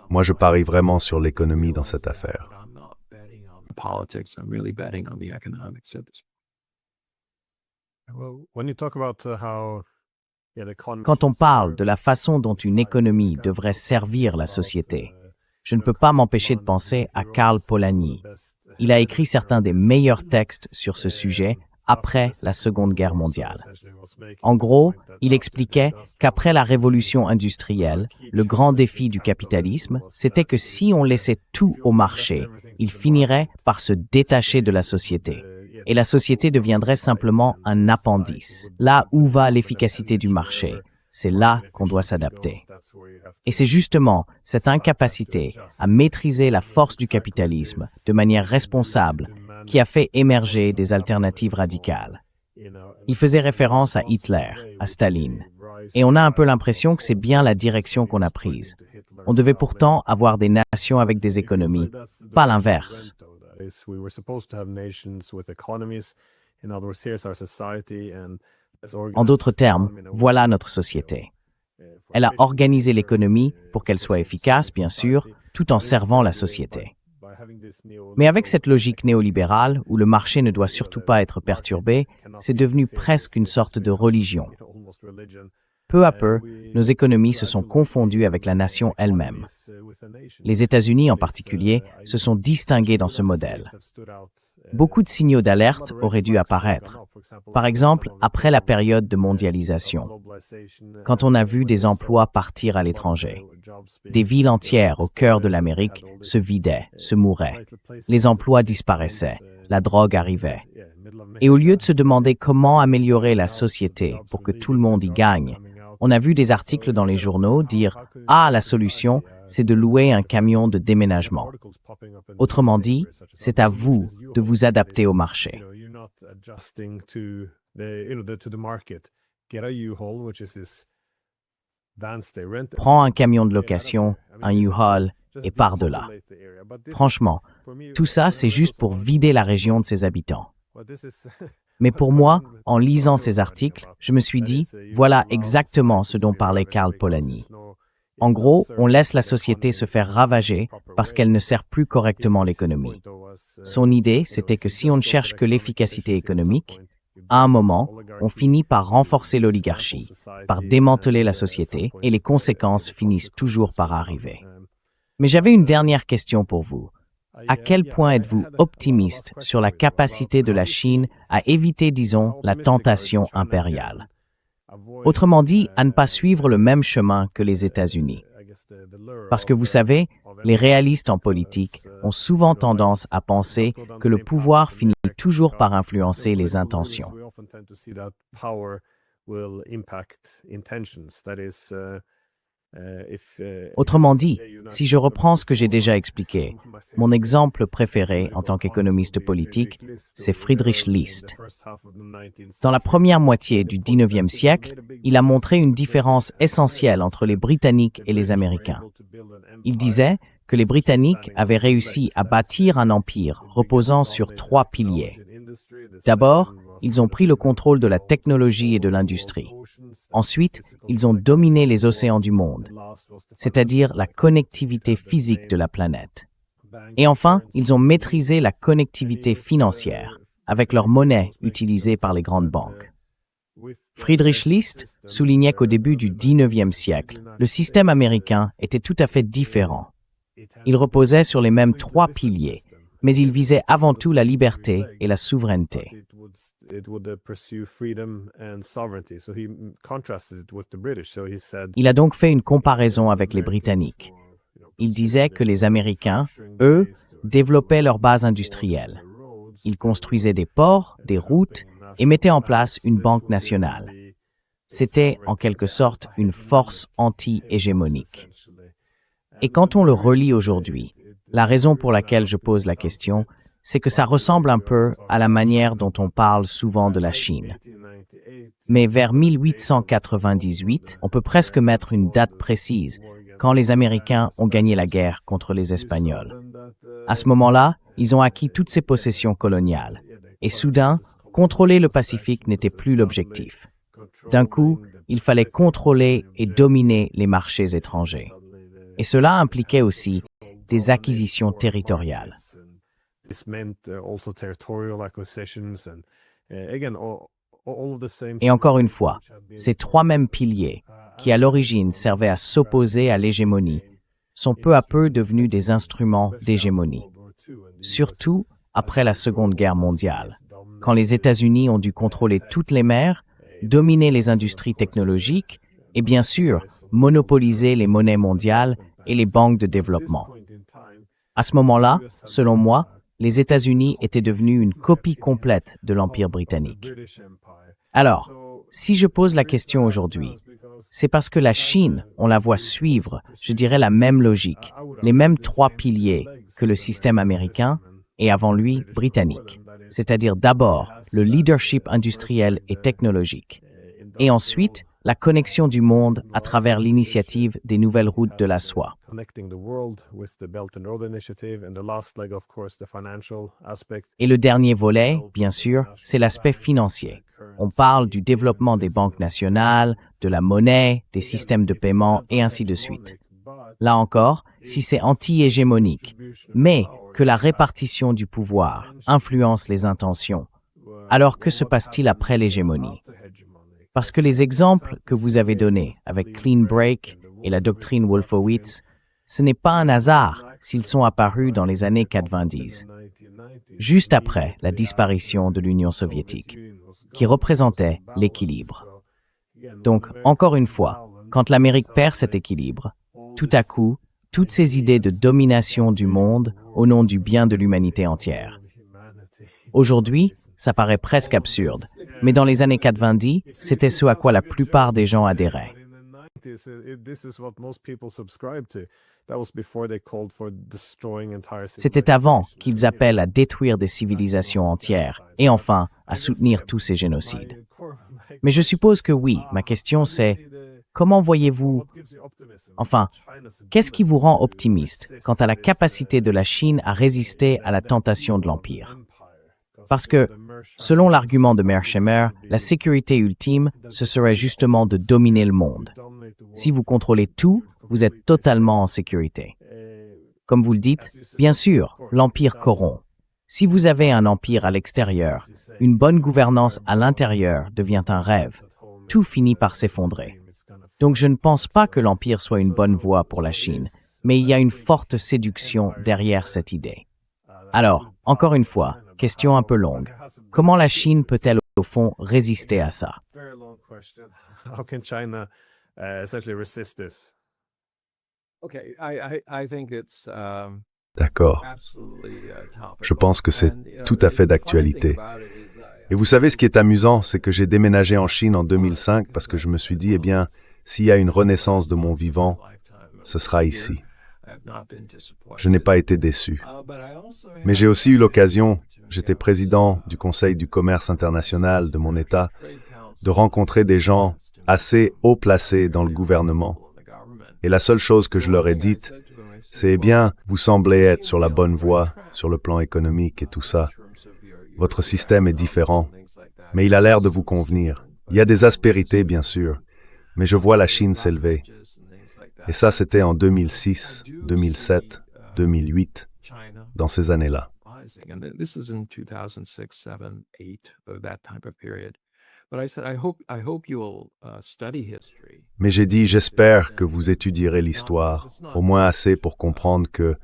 Moi, je parie vraiment sur l'économie dans cette affaire. Quand on parle de la façon dont une économie devrait servir la société, je ne peux pas m'empêcher de penser à Karl Polanyi. Il a écrit certains des meilleurs textes sur ce sujet après la Seconde Guerre mondiale. En gros, il expliquait qu'après la révolution industrielle, le grand défi du capitalisme, c'était que si on laissait tout au marché, il finirait par se détacher de la société. Et la société deviendrait simplement un appendice. Là où va l'efficacité du marché, c'est là qu'on doit s'adapter. Et c'est justement cette incapacité à maîtriser la force du capitalisme de manière responsable qui a fait émerger des alternatives radicales. Il faisait référence à Hitler, à Staline. Et on a un peu l'impression que c'est bien la direction qu'on a prise. On devait pourtant avoir des nations avec des économies, pas l'inverse. En d'autres termes, voilà notre société. Elle a organisé l'économie pour qu'elle soit efficace, bien sûr, tout en servant la société. Mais avec cette logique néolibérale, où le marché ne doit surtout pas être perturbé, c'est devenu presque une sorte de religion. Peu à peu, nos économies se sont confondues avec la nation elle-même. Les États-Unis en particulier se sont distingués dans ce modèle. Beaucoup de signaux d'alerte auraient dû apparaître. Par exemple, après la période de mondialisation, quand on a vu des emplois partir à l'étranger. Des villes entières au cœur de l'Amérique se vidaient, se mouraient. Les emplois disparaissaient, la drogue arrivait. Et au lieu de se demander comment améliorer la société pour que tout le monde y gagne, on a vu des articles dans les journaux dire « Ah, la solution, c'est de louer un camion de déménagement ». Autrement dit, c'est à vous de vous adapter au marché. Prends un camion de location, un U-Haul, et pars de là. Franchement, tout ça, c'est juste pour vider la région de ses habitants. Mais pour moi, en lisant ces articles, je me suis dit, voilà exactement ce dont parlait Karl Polanyi. En gros, on laisse la société se faire ravager parce qu'elle ne sert plus correctement l'économie. Son idée, c'était que si on ne cherche que l'efficacité économique, À un moment, on finit par renforcer l'oligarchie, par démanteler la société, et les conséquences finissent toujours par arriver. Mais j'avais une dernière question pour vous. À quel point êtes-vous optimiste sur la capacité de la Chine à éviter, disons, la tentation impériale? Autrement dit, à ne pas suivre le même chemin que les États-Unis. Parce que vous savez, les réalistes en politique ont souvent tendance à penser que le pouvoir finit toujours par influencer les intentions. Autrement dit, si je reprends ce que j'ai déjà expliqué, mon exemple préféré en tant qu'économiste politique, c'est Friedrich List. Dans la première moitié du XIXe siècle, il a montré une différence essentielle entre les Britanniques et les Américains. Il disait que les Britanniques avaient réussi à bâtir un empire reposant sur 3 piliers. D'abord, ils ont pris le contrôle de la technologie et de l'industrie. Ensuite, ils ont dominé les océans du monde, c'est-à-dire la connectivité physique de la planète. Et enfin, ils ont maîtrisé la connectivité financière, avec leur monnaie utilisée par les grandes banques. Friedrich List soulignait qu'au début du XIXe siècle, le système américain était tout à fait différent. Il reposait sur les mêmes 3 piliers, mais il visait avant tout la liberté et la souveraineté. Il a donc fait une comparaison avec les Britanniques. Il disait que les Américains, eux, développaient leur base industrielle. Ils construisaient des ports, des routes et mettaient en place une banque nationale. C'était, en quelque sorte, une force anti-hégémonique. Et quand on le relit aujourd'hui, la raison pour laquelle je pose la question, c'est que ça ressemble un peu à la manière dont on parle souvent de la Chine. Mais vers 1898, on peut presque mettre une date précise, quand les Américains ont gagné la guerre contre les Espagnols. À ce moment-là, ils ont acquis toutes ces possessions coloniales. Et soudain, contrôler le Pacifique n'était plus l'objectif. D'un coup, il fallait contrôler et dominer les marchés étrangers. Et cela impliquait aussi des acquisitions territoriales. Et encore une fois, ces 3 mêmes piliers, qui à l'origine servaient à s'opposer à l'hégémonie, sont peu à peu devenus des instruments d'hégémonie. Surtout après la Seconde Guerre mondiale, quand les États-Unis ont dû contrôler toutes les mers, dominer les industries technologiques et bien sûr monopoliser les monnaies mondiales et les banques de développement. À ce moment-là, selon moi, les États-Unis étaient devenus une copie complète de l'Empire britannique. Alors, si je pose la question aujourd'hui, c'est parce que la Chine, on la voit suivre, je dirais la même logique, les mêmes 3 piliers que le système américain et avant lui britannique, c'est-à-dire d'abord le leadership industriel et technologique, et ensuite la connexion du monde à travers l'initiative des nouvelles routes de la soie. Et le dernier volet, bien sûr, c'est l'aspect financier. On parle du développement des banques nationales, de la monnaie, des systèmes de paiement et ainsi de suite. Là encore, si c'est anti-hégémonique, mais que la répartition du pouvoir influence les intentions, alors que se passe-t-il après l'hégémonie? Parce que les exemples que vous avez donnés avec Clean Break et la doctrine Wolfowitz, ce n'est pas un hasard s'ils sont apparus dans les années 90, juste après la disparition de l'Union soviétique, qui représentait l'équilibre. Donc, encore une fois, quand l'Amérique perd cet équilibre, tout à coup, toutes ces idées de domination du monde au nom du bien de l'humanité entière. Aujourd'hui, ça paraît presque absurde, mais dans les années 90, c'était ce à quoi la plupart des gens adhéraient. C'était avant qu'ils appellent à détruire des civilisations entières et enfin à soutenir tous ces génocides. Mais je suppose que oui, ma question c'est, comment voyez-vous, enfin, qu'est-ce qui vous rend optimiste quant à la capacité de la Chine à résister à la tentation de l'Empire? Parce que, selon l'argument de Mearsheimer, la sécurité ultime, ce serait justement de dominer le monde. Si vous contrôlez tout, vous êtes totalement en sécurité. Comme vous le dites, bien sûr, l'Empire corrompt. Si vous avez un empire à l'extérieur, une bonne gouvernance à l'intérieur devient un rêve. Tout finit par s'effondrer. Donc je ne pense pas que l'empire soit une bonne voie pour la Chine, mais il y a une forte séduction derrière cette idée. Alors, encore une fois, question un peu longue. Comment la Chine peut-elle au fond résister à ça? How can China essentially resist this? Okay, I think it's D'accord. absolutely topical. Je pense que c'est And, tout à fait the funny d'actualité. thing about it is Et vous savez, ce qui est amusant, c'est que j'ai déménagé en Chine en 2005 parce que je me suis dit, eh bien, s'il y a une renaissance de mon vivant, ce sera ici. Je n'ai pas été déçu. Mais j'ai aussi eu l'occasion, j'étais président du Conseil du commerce international de mon État, de rencontrer des gens assez haut placés dans le gouvernement. Et la seule chose que je leur ai dite, c'est, eh bien, vous semblez être sur la bonne voie, sur le plan économique et tout ça. Votre système est différent, mais il a l'air de vous convenir. Il y a des aspérités, bien sûr, mais je vois la Chine s'élever. Et ça, c'était en 2006, 2007, 2008, dans ces années-là. And this is in 2006, 7, 8, that type of period. But I said, I hope you'll study history. Mais j'ai dit, j'espère que vous étudierez l'histoire, au moins assez pour comprendre que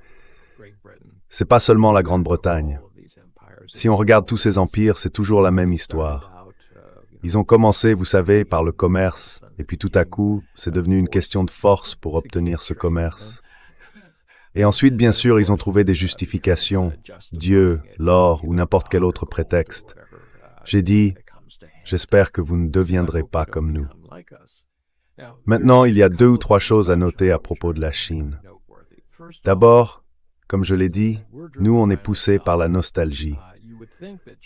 c'est pas seulement la Grande-Bretagne. Si on regarde tous ces empires, c'est toujours la même histoire. Ils ont commencé, vous savez, par le commerce, et puis tout à coup, c'est devenu une question de force pour obtenir ce commerce. Et ensuite, bien sûr, ils ont trouvé des justifications, Dieu, l'or ou n'importe quel autre prétexte. J'ai dit, j'espère que vous ne deviendrez pas comme nous. Maintenant, il y a 2 ou 3 choses à noter à propos de la Chine. D'abord, comme je l'ai dit, nous, on est poussés par la nostalgie.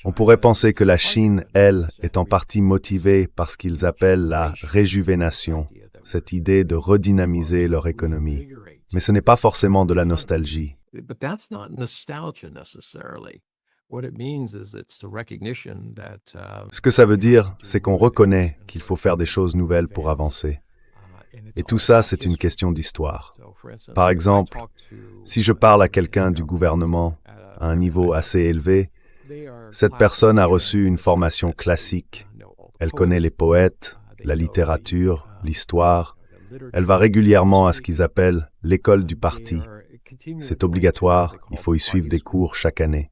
On pourrait penser que la Chine, elle, est en partie motivée par ce qu'ils appellent la réjuvénation, cette idée de redynamiser leur économie. Mais ce n'est pas forcément de la nostalgie. But that's not nostalgia necessarily. What it means is it's the recognition that Ce que ça veut dire, c'est qu'on reconnaît qu'il faut faire des choses nouvelles pour avancer. Et tout ça, c'est une question d'histoire. Par exemple, si je parle à quelqu'un du gouvernement à un niveau assez élevé, cette personne a reçu une formation classique. Elle connaît les poètes, la littérature, l'histoire. Elle va régulièrement à ce qu'ils appellent l'école du parti. C'est obligatoire, il faut y suivre des cours chaque année.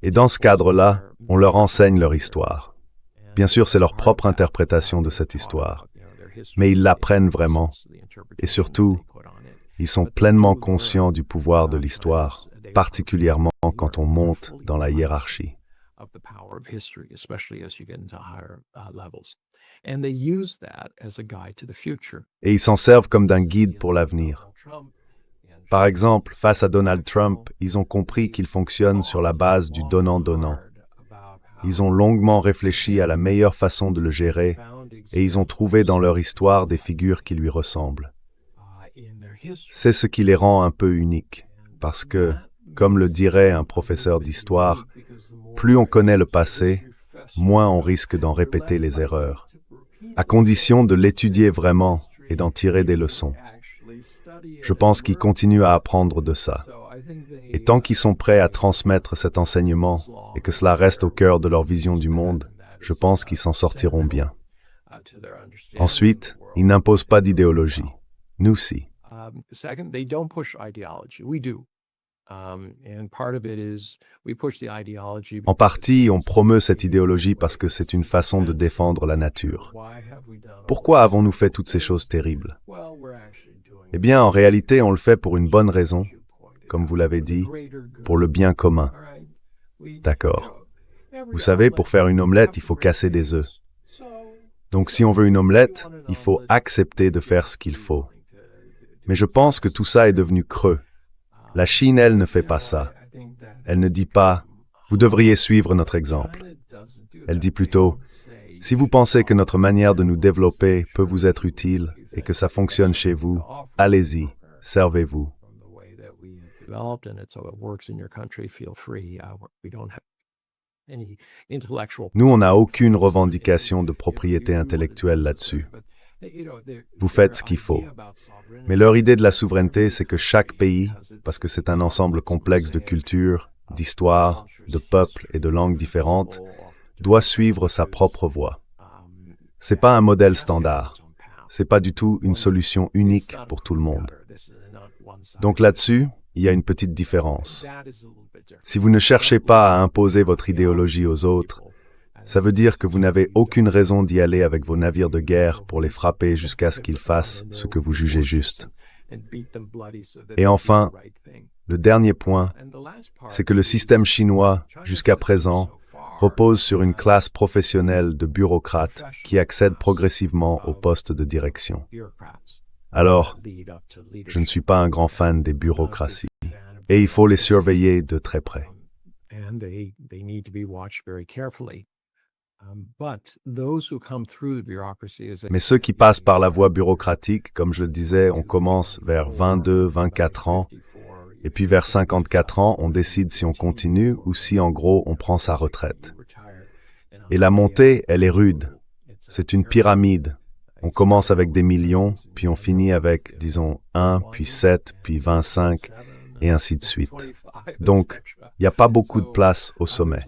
Et dans ce cadre-là, on leur enseigne leur histoire. Bien sûr, c'est leur propre interprétation de cette histoire. Mais ils l'apprennent vraiment. Et surtout, ils sont pleinement conscients du pouvoir de l'histoire, particulièrement quand on monte dans la hiérarchie. Et ils s'en servent comme d'un guide pour l'avenir. Par exemple, face à Donald Trump, ils ont compris qu'il fonctionne sur la base du donnant-donnant. Ils ont longuement réfléchi à la meilleure façon de le gérer et ils ont trouvé dans leur histoire des figures qui lui ressemblent. C'est ce qui les rend un peu uniques, parce que, comme le dirait un professeur d'histoire, plus on connaît le passé, moins on risque d'en répéter les erreurs, à condition de l'étudier vraiment et d'en tirer des leçons. Je pense qu'ils continuent à apprendre de ça. Et tant qu'ils sont prêts à transmettre cet enseignement et que cela reste au cœur de leur vision du monde, je pense qu'ils s'en sortiront bien. Ensuite, ils n'imposent pas d'idéologie. Nous, si. Second, they don't push ideology. We do. En partie, on promeut cette idéologie parce que c'est une façon de défendre la nature. Pourquoi avons-nous fait toutes ces choses terribles? Eh bien, en réalité, on le fait pour une bonne raison, comme vous l'avez dit, pour le bien commun. D'accord. Vous savez, pour faire une omelette, il faut casser des œufs. Donc, si on veut une omelette, il faut accepter de faire ce qu'il faut. Mais je pense que tout ça est devenu creux. La Chine, elle, ne fait pas ça. Elle ne dit pas « Vous devriez suivre notre exemple ». Elle dit plutôt « Si vous pensez que notre manière de nous développer peut vous être utile et que ça fonctionne chez vous, allez-y, servez-vous ». Nous, on n'a aucune revendication de propriété intellectuelle là-dessus. Vous faites ce qu'il faut. Mais leur idée de la souveraineté, c'est que chaque pays, parce que c'est un ensemble complexe de cultures, d'histoires, de peuples et de langues différentes, doit suivre sa propre voie. C'est pas un modèle standard. C'est pas du tout une solution unique pour tout le monde. Donc là-dessus, il y a une petite différence. Si vous ne cherchez pas à imposer votre idéologie aux autres, ça veut dire que vous n'avez aucune raison d'y aller avec vos navires de guerre pour les frapper jusqu'à ce qu'ils fassent ce que vous jugez juste. Et enfin, le dernier point, c'est que le système chinois, jusqu'à présent, repose sur une classe professionnelle de bureaucrates qui accèdent progressivement aux postes de direction. Alors, je ne suis pas un grand fan des bureaucraties, et il faut les surveiller de très près. Mais ceux qui passent par la voie bureaucratique, comme je le disais, on commence vers 22, 24 ans, et puis vers 54 ans, on décide si on continue ou si, en gros, on prend sa retraite. Et la montée, elle est rude. C'est une pyramide. On commence avec des millions, puis on finit avec, disons, 1, puis 7, puis 25, et ainsi de suite. Donc, il n'y a pas beaucoup de place au sommet.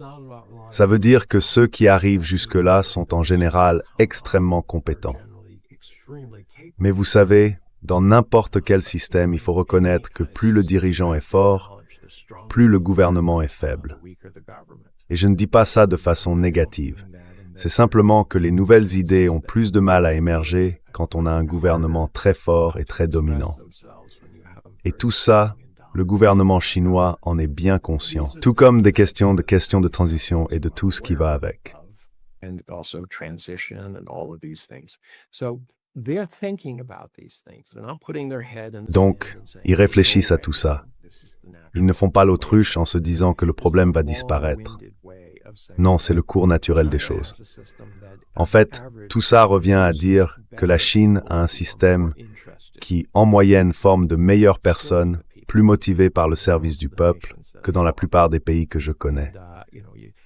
Ça veut dire que ceux qui arrivent jusque-là sont en général extrêmement compétents. Mais vous savez, dans n'importe quel système, il faut reconnaître que plus le dirigeant est fort, plus le gouvernement est faible. Et je ne dis pas ça de façon négative. C'est simplement que les nouvelles idées ont plus de mal à émerger quand on a un gouvernement très fort et très dominant. Et tout ça, le gouvernement chinois en est bien conscient, tout comme des questions de transition et de tout ce qui va avec. Donc, ils réfléchissent à tout ça. Ils ne font pas l'autruche en se disant que le problème va disparaître. Non, c'est le cours naturel des choses. En fait, tout ça revient à dire que la Chine a un système qui, en moyenne, forme de meilleures personnes, plus motivées par le service du peuple que dans la plupart des pays que je connais.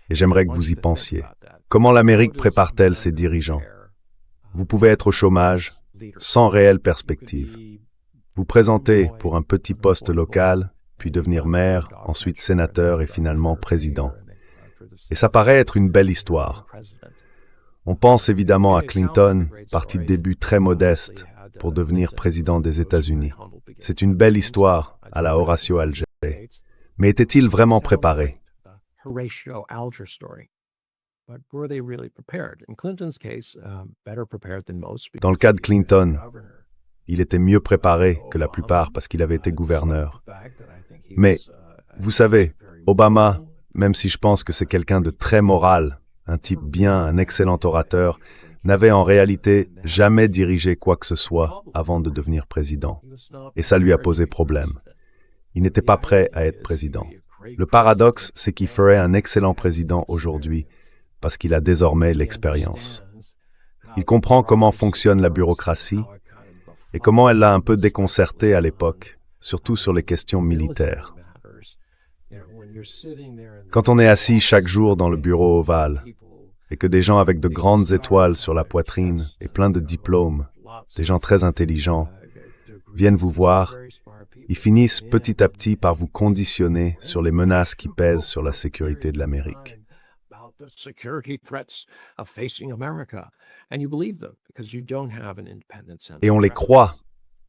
Et j'aimerais que vous y pensiez. Comment l'Amérique prépare-t-elle ses dirigeants? Vous pouvez être au chômage, sans réelle perspective. Vous présentez pour un petit poste local, puis devenir maire, ensuite sénateur et finalement président. Et ça paraît être une belle histoire. On pense évidemment à Clinton, parti de début très modeste, pour devenir président des États-Unis. C'est une belle histoire, à la Horatio Alger. Mais était-il vraiment préparé? Dans le cas de Clinton, il était mieux préparé que la plupart parce qu'il avait été gouverneur. Mais, vous savez, Obama, même si je pense que c'est quelqu'un de très moral, un type bien, un excellent orateur, n'avait en réalité jamais dirigé quoi que ce soit avant de devenir président. Et ça lui a posé problème. Il n'était pas prêt à être président. Le paradoxe, c'est qu'il ferait un excellent président aujourd'hui parce qu'il a désormais l'expérience. Il comprend comment fonctionne la bureaucratie et comment elle l'a un peu déconcerté à l'époque, surtout sur les questions militaires. Quand on est assis chaque jour dans le bureau ovale et que des gens avec de grandes étoiles sur la poitrine et plein de diplômes, des gens très intelligents, viennent vous voir, ils finissent petit à petit par vous conditionner sur les menaces qui pèsent sur la sécurité de l'Amérique. Et on les croit,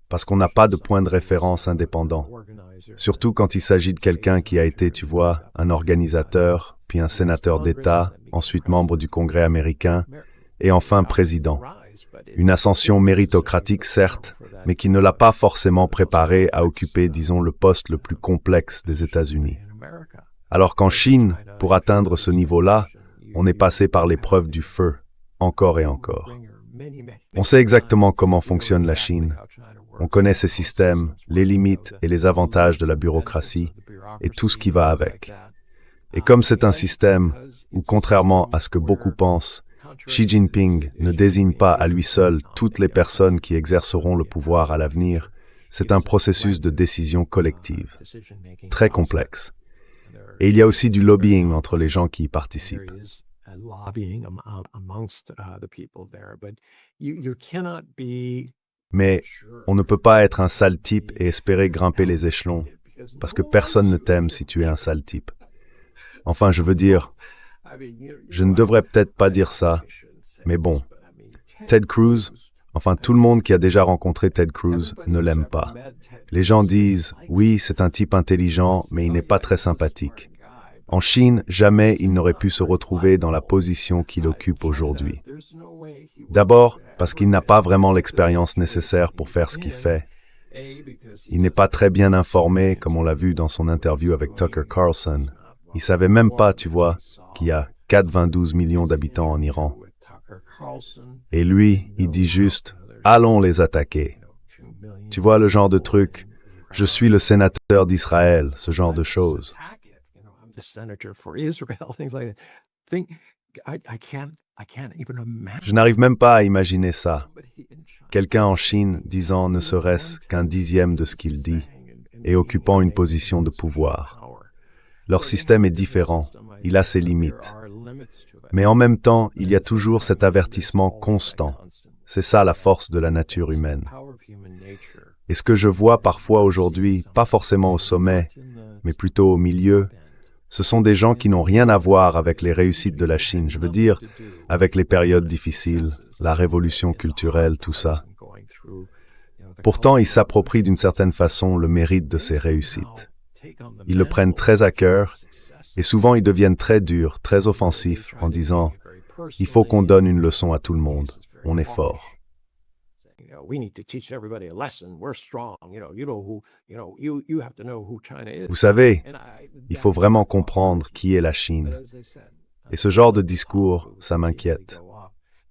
parce qu'on n'a pas de point de référence indépendant. Surtout quand il s'agit de quelqu'un qui a été, tu vois, un organisateur, puis un sénateur d'État, ensuite membre du Congrès américain, et enfin président. Une ascension méritocratique, certes, mais qui ne l'a pas forcément préparé à occuper, disons, le poste le plus complexe des États-Unis. Alors qu'en Chine, pour atteindre ce niveau-là, on est passé par l'épreuve du feu, encore et encore. On sait exactement comment fonctionne la Chine. On connaît ses systèmes, les limites et les avantages de la bureaucratie, et tout ce qui va avec. Et comme c'est un système où, contrairement à ce que beaucoup pensent, Xi Jinping ne désigne pas à lui seul toutes les personnes qui exerceront le pouvoir à l'avenir, c'est un processus de décision collective, très complexe. Et il y a aussi du lobbying entre les gens qui y participent. Mais on ne peut pas être un sale type et espérer grimper les échelons, parce que personne ne t'aime si tu es un sale type. Enfin, je veux dire, je ne devrais peut-être pas dire ça, mais bon, Ted Cruz, enfin tout le monde qui a déjà rencontré Ted Cruz ne l'aime pas. Les gens disent, oui, c'est un type intelligent, mais il n'est pas très sympathique. En Chine, jamais il n'aurait pu se retrouver dans la position qu'il occupe aujourd'hui. D'abord, parce qu'il n'a pas vraiment l'expérience nécessaire pour faire ce qu'il fait. Il n'est pas très bien informé, comme on l'a vu dans son interview avec Tucker Carlson. Il savait même pas, tu vois, qu'il y a 92 millions d'habitants en Iran. Et lui, il dit juste, allons les attaquer. Tu vois le genre de truc, je suis le sénateur d'Israël, ce genre de choses. Je n'arrive même pas à imaginer ça. Quelqu'un en Chine disant ne serait-ce qu'un dixième de ce qu'il dit et occupant une position de pouvoir. Leur système est différent, il a ses limites. Mais en même temps, il y a toujours cet avertissement constant. C'est ça la force de la nature humaine. Et ce que je vois parfois aujourd'hui, pas forcément au sommet, mais plutôt au milieu, ce sont des gens qui n'ont rien à voir avec les réussites de la Chine, je veux dire, avec les périodes difficiles, la révolution culturelle, tout ça. Pourtant, ils s'approprient d'une certaine façon le mérite de ces réussites. Ils le prennent très à cœur, et souvent ils deviennent très durs, très offensifs, en disant « Il faut qu'on donne une leçon à tout le monde, on est fort ». Vous savez, il faut vraiment comprendre qui est la Chine. Et ce genre de discours, ça m'inquiète.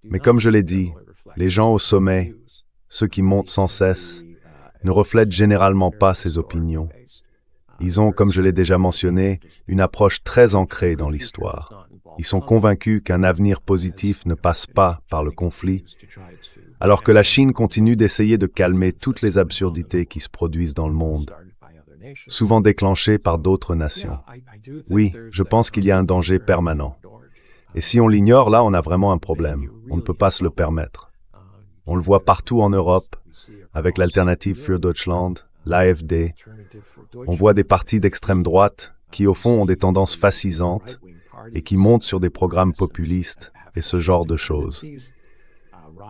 Mais comme je l'ai dit, les gens au sommet, ceux qui montent sans cesse, ne reflètent généralement pas ces opinions. Ils ont, comme je l'ai déjà mentionné, une approche très ancrée dans l'histoire. Ils sont convaincus qu'un avenir positif ne passe pas par le conflit, alors que la Chine continue d'essayer de calmer toutes les absurdités qui se produisent dans le monde, souvent déclenchées par d'autres nations. Oui, je pense qu'il y a un danger permanent. Et si on l'ignore, là, on a vraiment un problème. On ne peut pas se le permettre. On le voit partout en Europe, avec l'Alternative für Deutschland, l'AfD. On voit des partis d'extrême droite qui, au fond, ont des tendances fascisantes et qui montent sur des programmes populistes et ce genre de choses.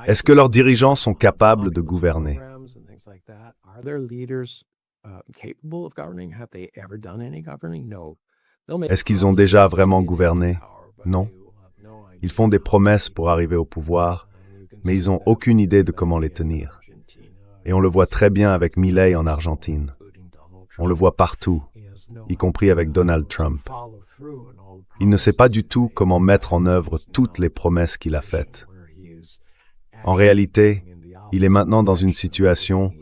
Est-ce que leurs dirigeants sont capables de gouverner? Est-ce qu'ils ont déjà vraiment gouverné? Non. Ils font des promesses pour arriver au pouvoir, mais ils n'ont aucune idée de comment les tenir. Et on le voit très bien avec Milei en Argentine. On le voit partout, y compris avec Donald Trump. Il ne sait pas du tout comment mettre en œuvre toutes les promesses qu'il a faites. En réalité, il est maintenant dans une situation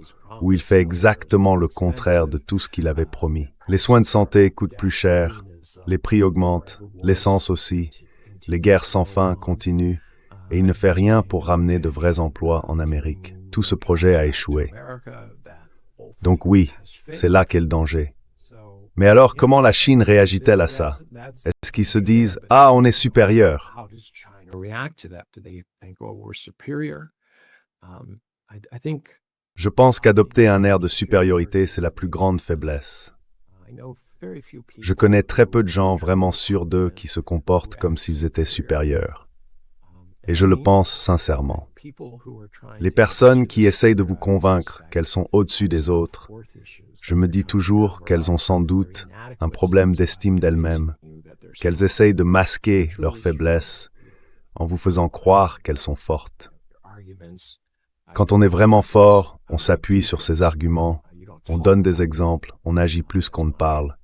où il fait exactement le contraire de tout ce qu'il avait promis. Les soins de santé coûtent plus cher, les prix augmentent, l'essence aussi, les guerres sans fin continuent, et il ne fait rien pour ramener de vrais emplois en Amérique. Tout ce projet a échoué. Donc oui, c'est là qu'est le danger. Mais alors, comment la Chine réagit-elle à ça? Est-ce qu'ils se disent « Ah, on est supérieur » Je pense qu'adopter un air de supériorité, c'est la plus grande faiblesse. Je connais très peu de gens vraiment sûrs d'eux qui se comportent comme s'ils étaient supérieurs. Et je le pense sincèrement. Les personnes qui essayent de vous convaincre qu'elles sont au-dessus des autres, je me dis toujours qu'elles ont sans doute un problème d'estime d'elles-mêmes, qu'elles essayent de masquer leurs faiblesses en vous faisant croire qu'elles sont fortes. Quand on est vraiment fort, on s'appuie sur ses arguments, on donne des exemples, on agit plus qu'on ne parle.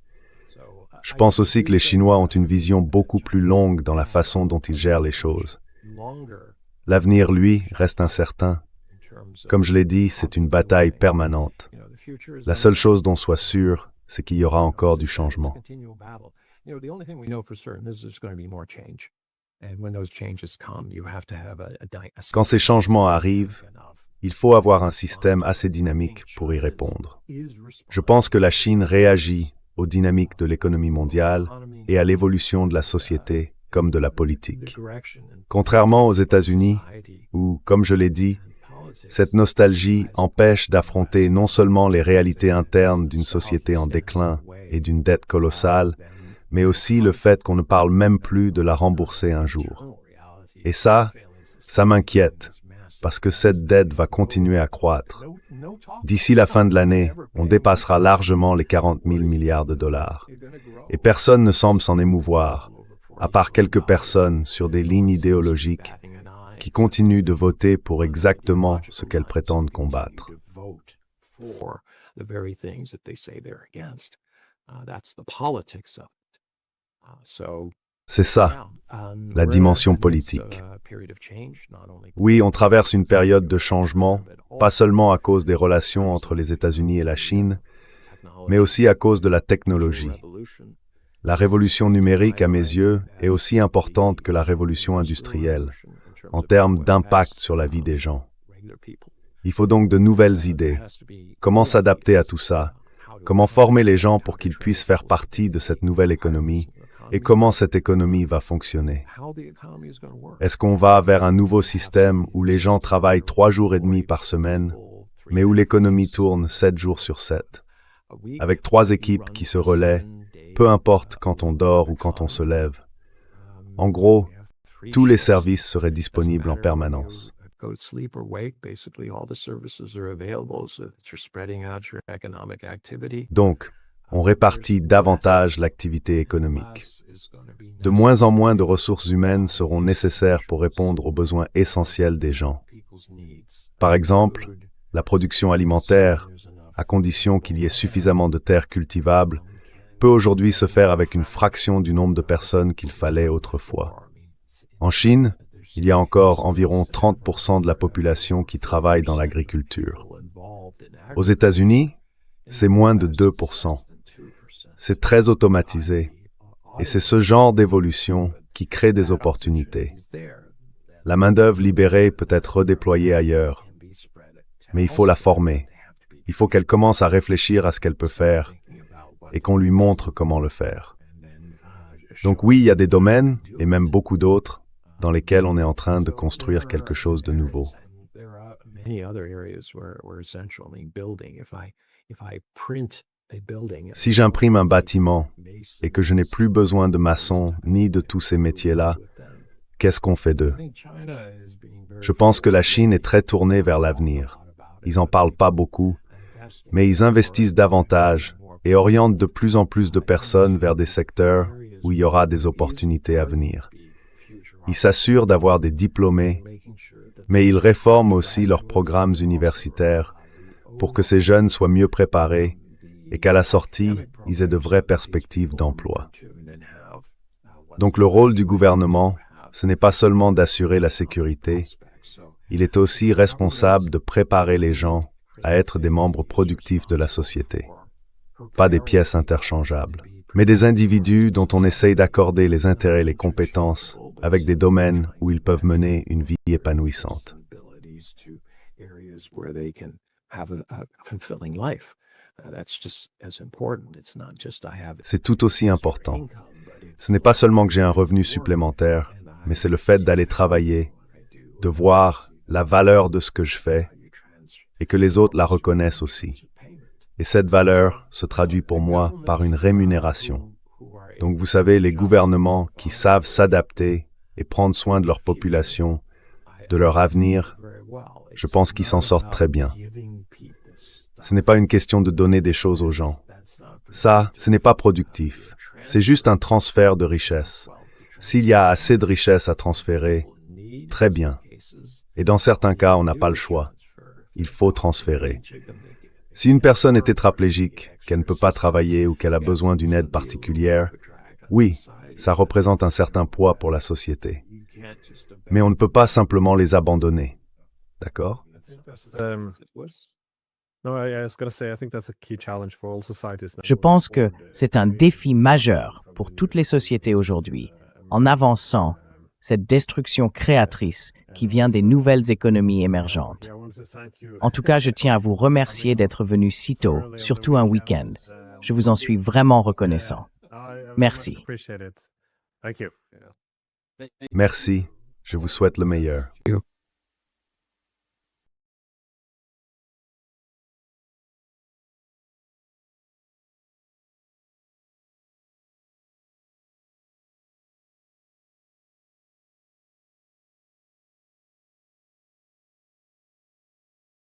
Je pense aussi que les Chinois ont une vision beaucoup plus longue dans la façon dont ils gèrent les choses. L'avenir, lui, reste incertain. Comme je l'ai dit, c'est une bataille permanente. La seule chose dont soit sûr, c'est qu'il y aura encore du changement. Quand ces changements arrivent, il faut avoir un système assez dynamique pour y répondre. Je pense que la Chine réagit aux dynamiques de l'économie mondiale et à l'évolution de la société comme de la politique. Contrairement aux États-Unis, où, comme je l'ai dit, cette nostalgie empêche d'affronter non seulement les réalités internes d'une société en déclin et d'une dette colossale, mais aussi le fait qu'on ne parle même plus de la rembourser un jour. Et ça m'inquiète, parce que cette dette va continuer à croître. D'ici la fin de l'année, on dépassera largement les 40 000 milliards de dollars. Et personne ne semble s'en émouvoir, à part quelques personnes sur des lignes idéologiques qui continuent de voter pour exactement ce qu'elles prétendent combattre. C'est ça, la dimension politique. Oui, on traverse une période de changement, pas seulement à cause des relations entre les États-Unis et la Chine, mais aussi à cause de la technologie. La révolution numérique, à mes yeux, est aussi importante que la révolution industrielle, en termes d'impact sur la vie des gens. Il faut donc de nouvelles idées. Comment s'adapter à tout ça? Comment former les gens pour qu'ils puissent faire partie de cette nouvelle économie? Et comment cette économie va fonctionner? Est-ce qu'on va vers un nouveau système où les gens travaillent 3 jours et demi par semaine, mais où l'économie tourne 7 jours sur 7, avec 3 équipes qui se relaient, peu importe quand on dort ou quand on se lève? En gros, tous les services seraient disponibles en permanence. Donc, on répartit davantage l'activité économique. De moins en moins de ressources humaines seront nécessaires pour répondre aux besoins essentiels des gens. Par exemple, la production alimentaire, à condition qu'il y ait suffisamment de terres cultivables, peut aujourd'hui se faire avec une fraction du nombre de personnes qu'il fallait autrefois. En Chine, il y a encore environ 30% de la population qui travaille dans l'agriculture. Aux États-Unis, c'est moins de 2%. C'est très automatisé, et c'est ce genre d'évolution qui crée des opportunités. La main-d'œuvre libérée peut être redéployée ailleurs, mais il faut la former. Il faut qu'elle commence à réfléchir à ce qu'elle peut faire et qu'on lui montre comment le faire. Donc oui, il y a des domaines, et même beaucoup d'autres, dans lesquels on est en train de construire quelque chose de nouveau. Si j'imprime un bâtiment et que je n'ai plus besoin de maçons ni de tous ces métiers-là, qu'est-ce qu'on fait d'eux? Je pense que la Chine est très tournée vers l'avenir. Ils n'en parlent pas beaucoup, mais ils investissent davantage et orientent de plus en plus de personnes vers des secteurs où il y aura des opportunités à venir. Ils s'assurent d'avoir des diplômés, mais ils réforment aussi leurs programmes universitaires pour que ces jeunes soient mieux préparés et qu'à la sortie, ils aient de vraies perspectives d'emploi. Donc le rôle du gouvernement, ce n'est pas seulement d'assurer la sécurité, il est aussi responsable de préparer les gens à être des membres productifs de la société. Pas des pièces interchangeables, mais des individus dont on essaye d'accorder les intérêts et les compétences avec des domaines où ils peuvent mener une vie épanouissante. C'est tout aussi important. Ce n'est pas seulement que j'ai un revenu supplémentaire, mais c'est le fait d'aller travailler, de voir la valeur de ce que je fais et que les autres la reconnaissent aussi. Et cette valeur se traduit pour moi par une rémunération. Donc vous savez, les gouvernements qui savent s'adapter et prendre soin de leur population, de leur avenir, je pense qu'ils s'en sortent très bien. Ce n'est pas une question de donner des choses aux gens. Ça, ce n'est pas productif. C'est juste un transfert de richesse. S'il y a assez de richesse à transférer, très bien. Et dans certains cas, on n'a pas le choix. Il faut transférer. Si une personne est tétraplégique, qu'elle ne peut pas travailler ou qu'elle a besoin d'une aide particulière, oui, ça représente un certain poids pour la société. Mais on ne peut pas simplement les abandonner. D'accord? Je pense que c'est un défi majeur pour toutes les sociétés aujourd'hui, en avançant cette destruction créatrice qui vient des nouvelles économies émergentes. En tout cas, je tiens à vous remercier d'être venu si tôt, surtout un week-end. Je vous en suis vraiment reconnaissant. Merci. Merci, je vous souhaite le meilleur.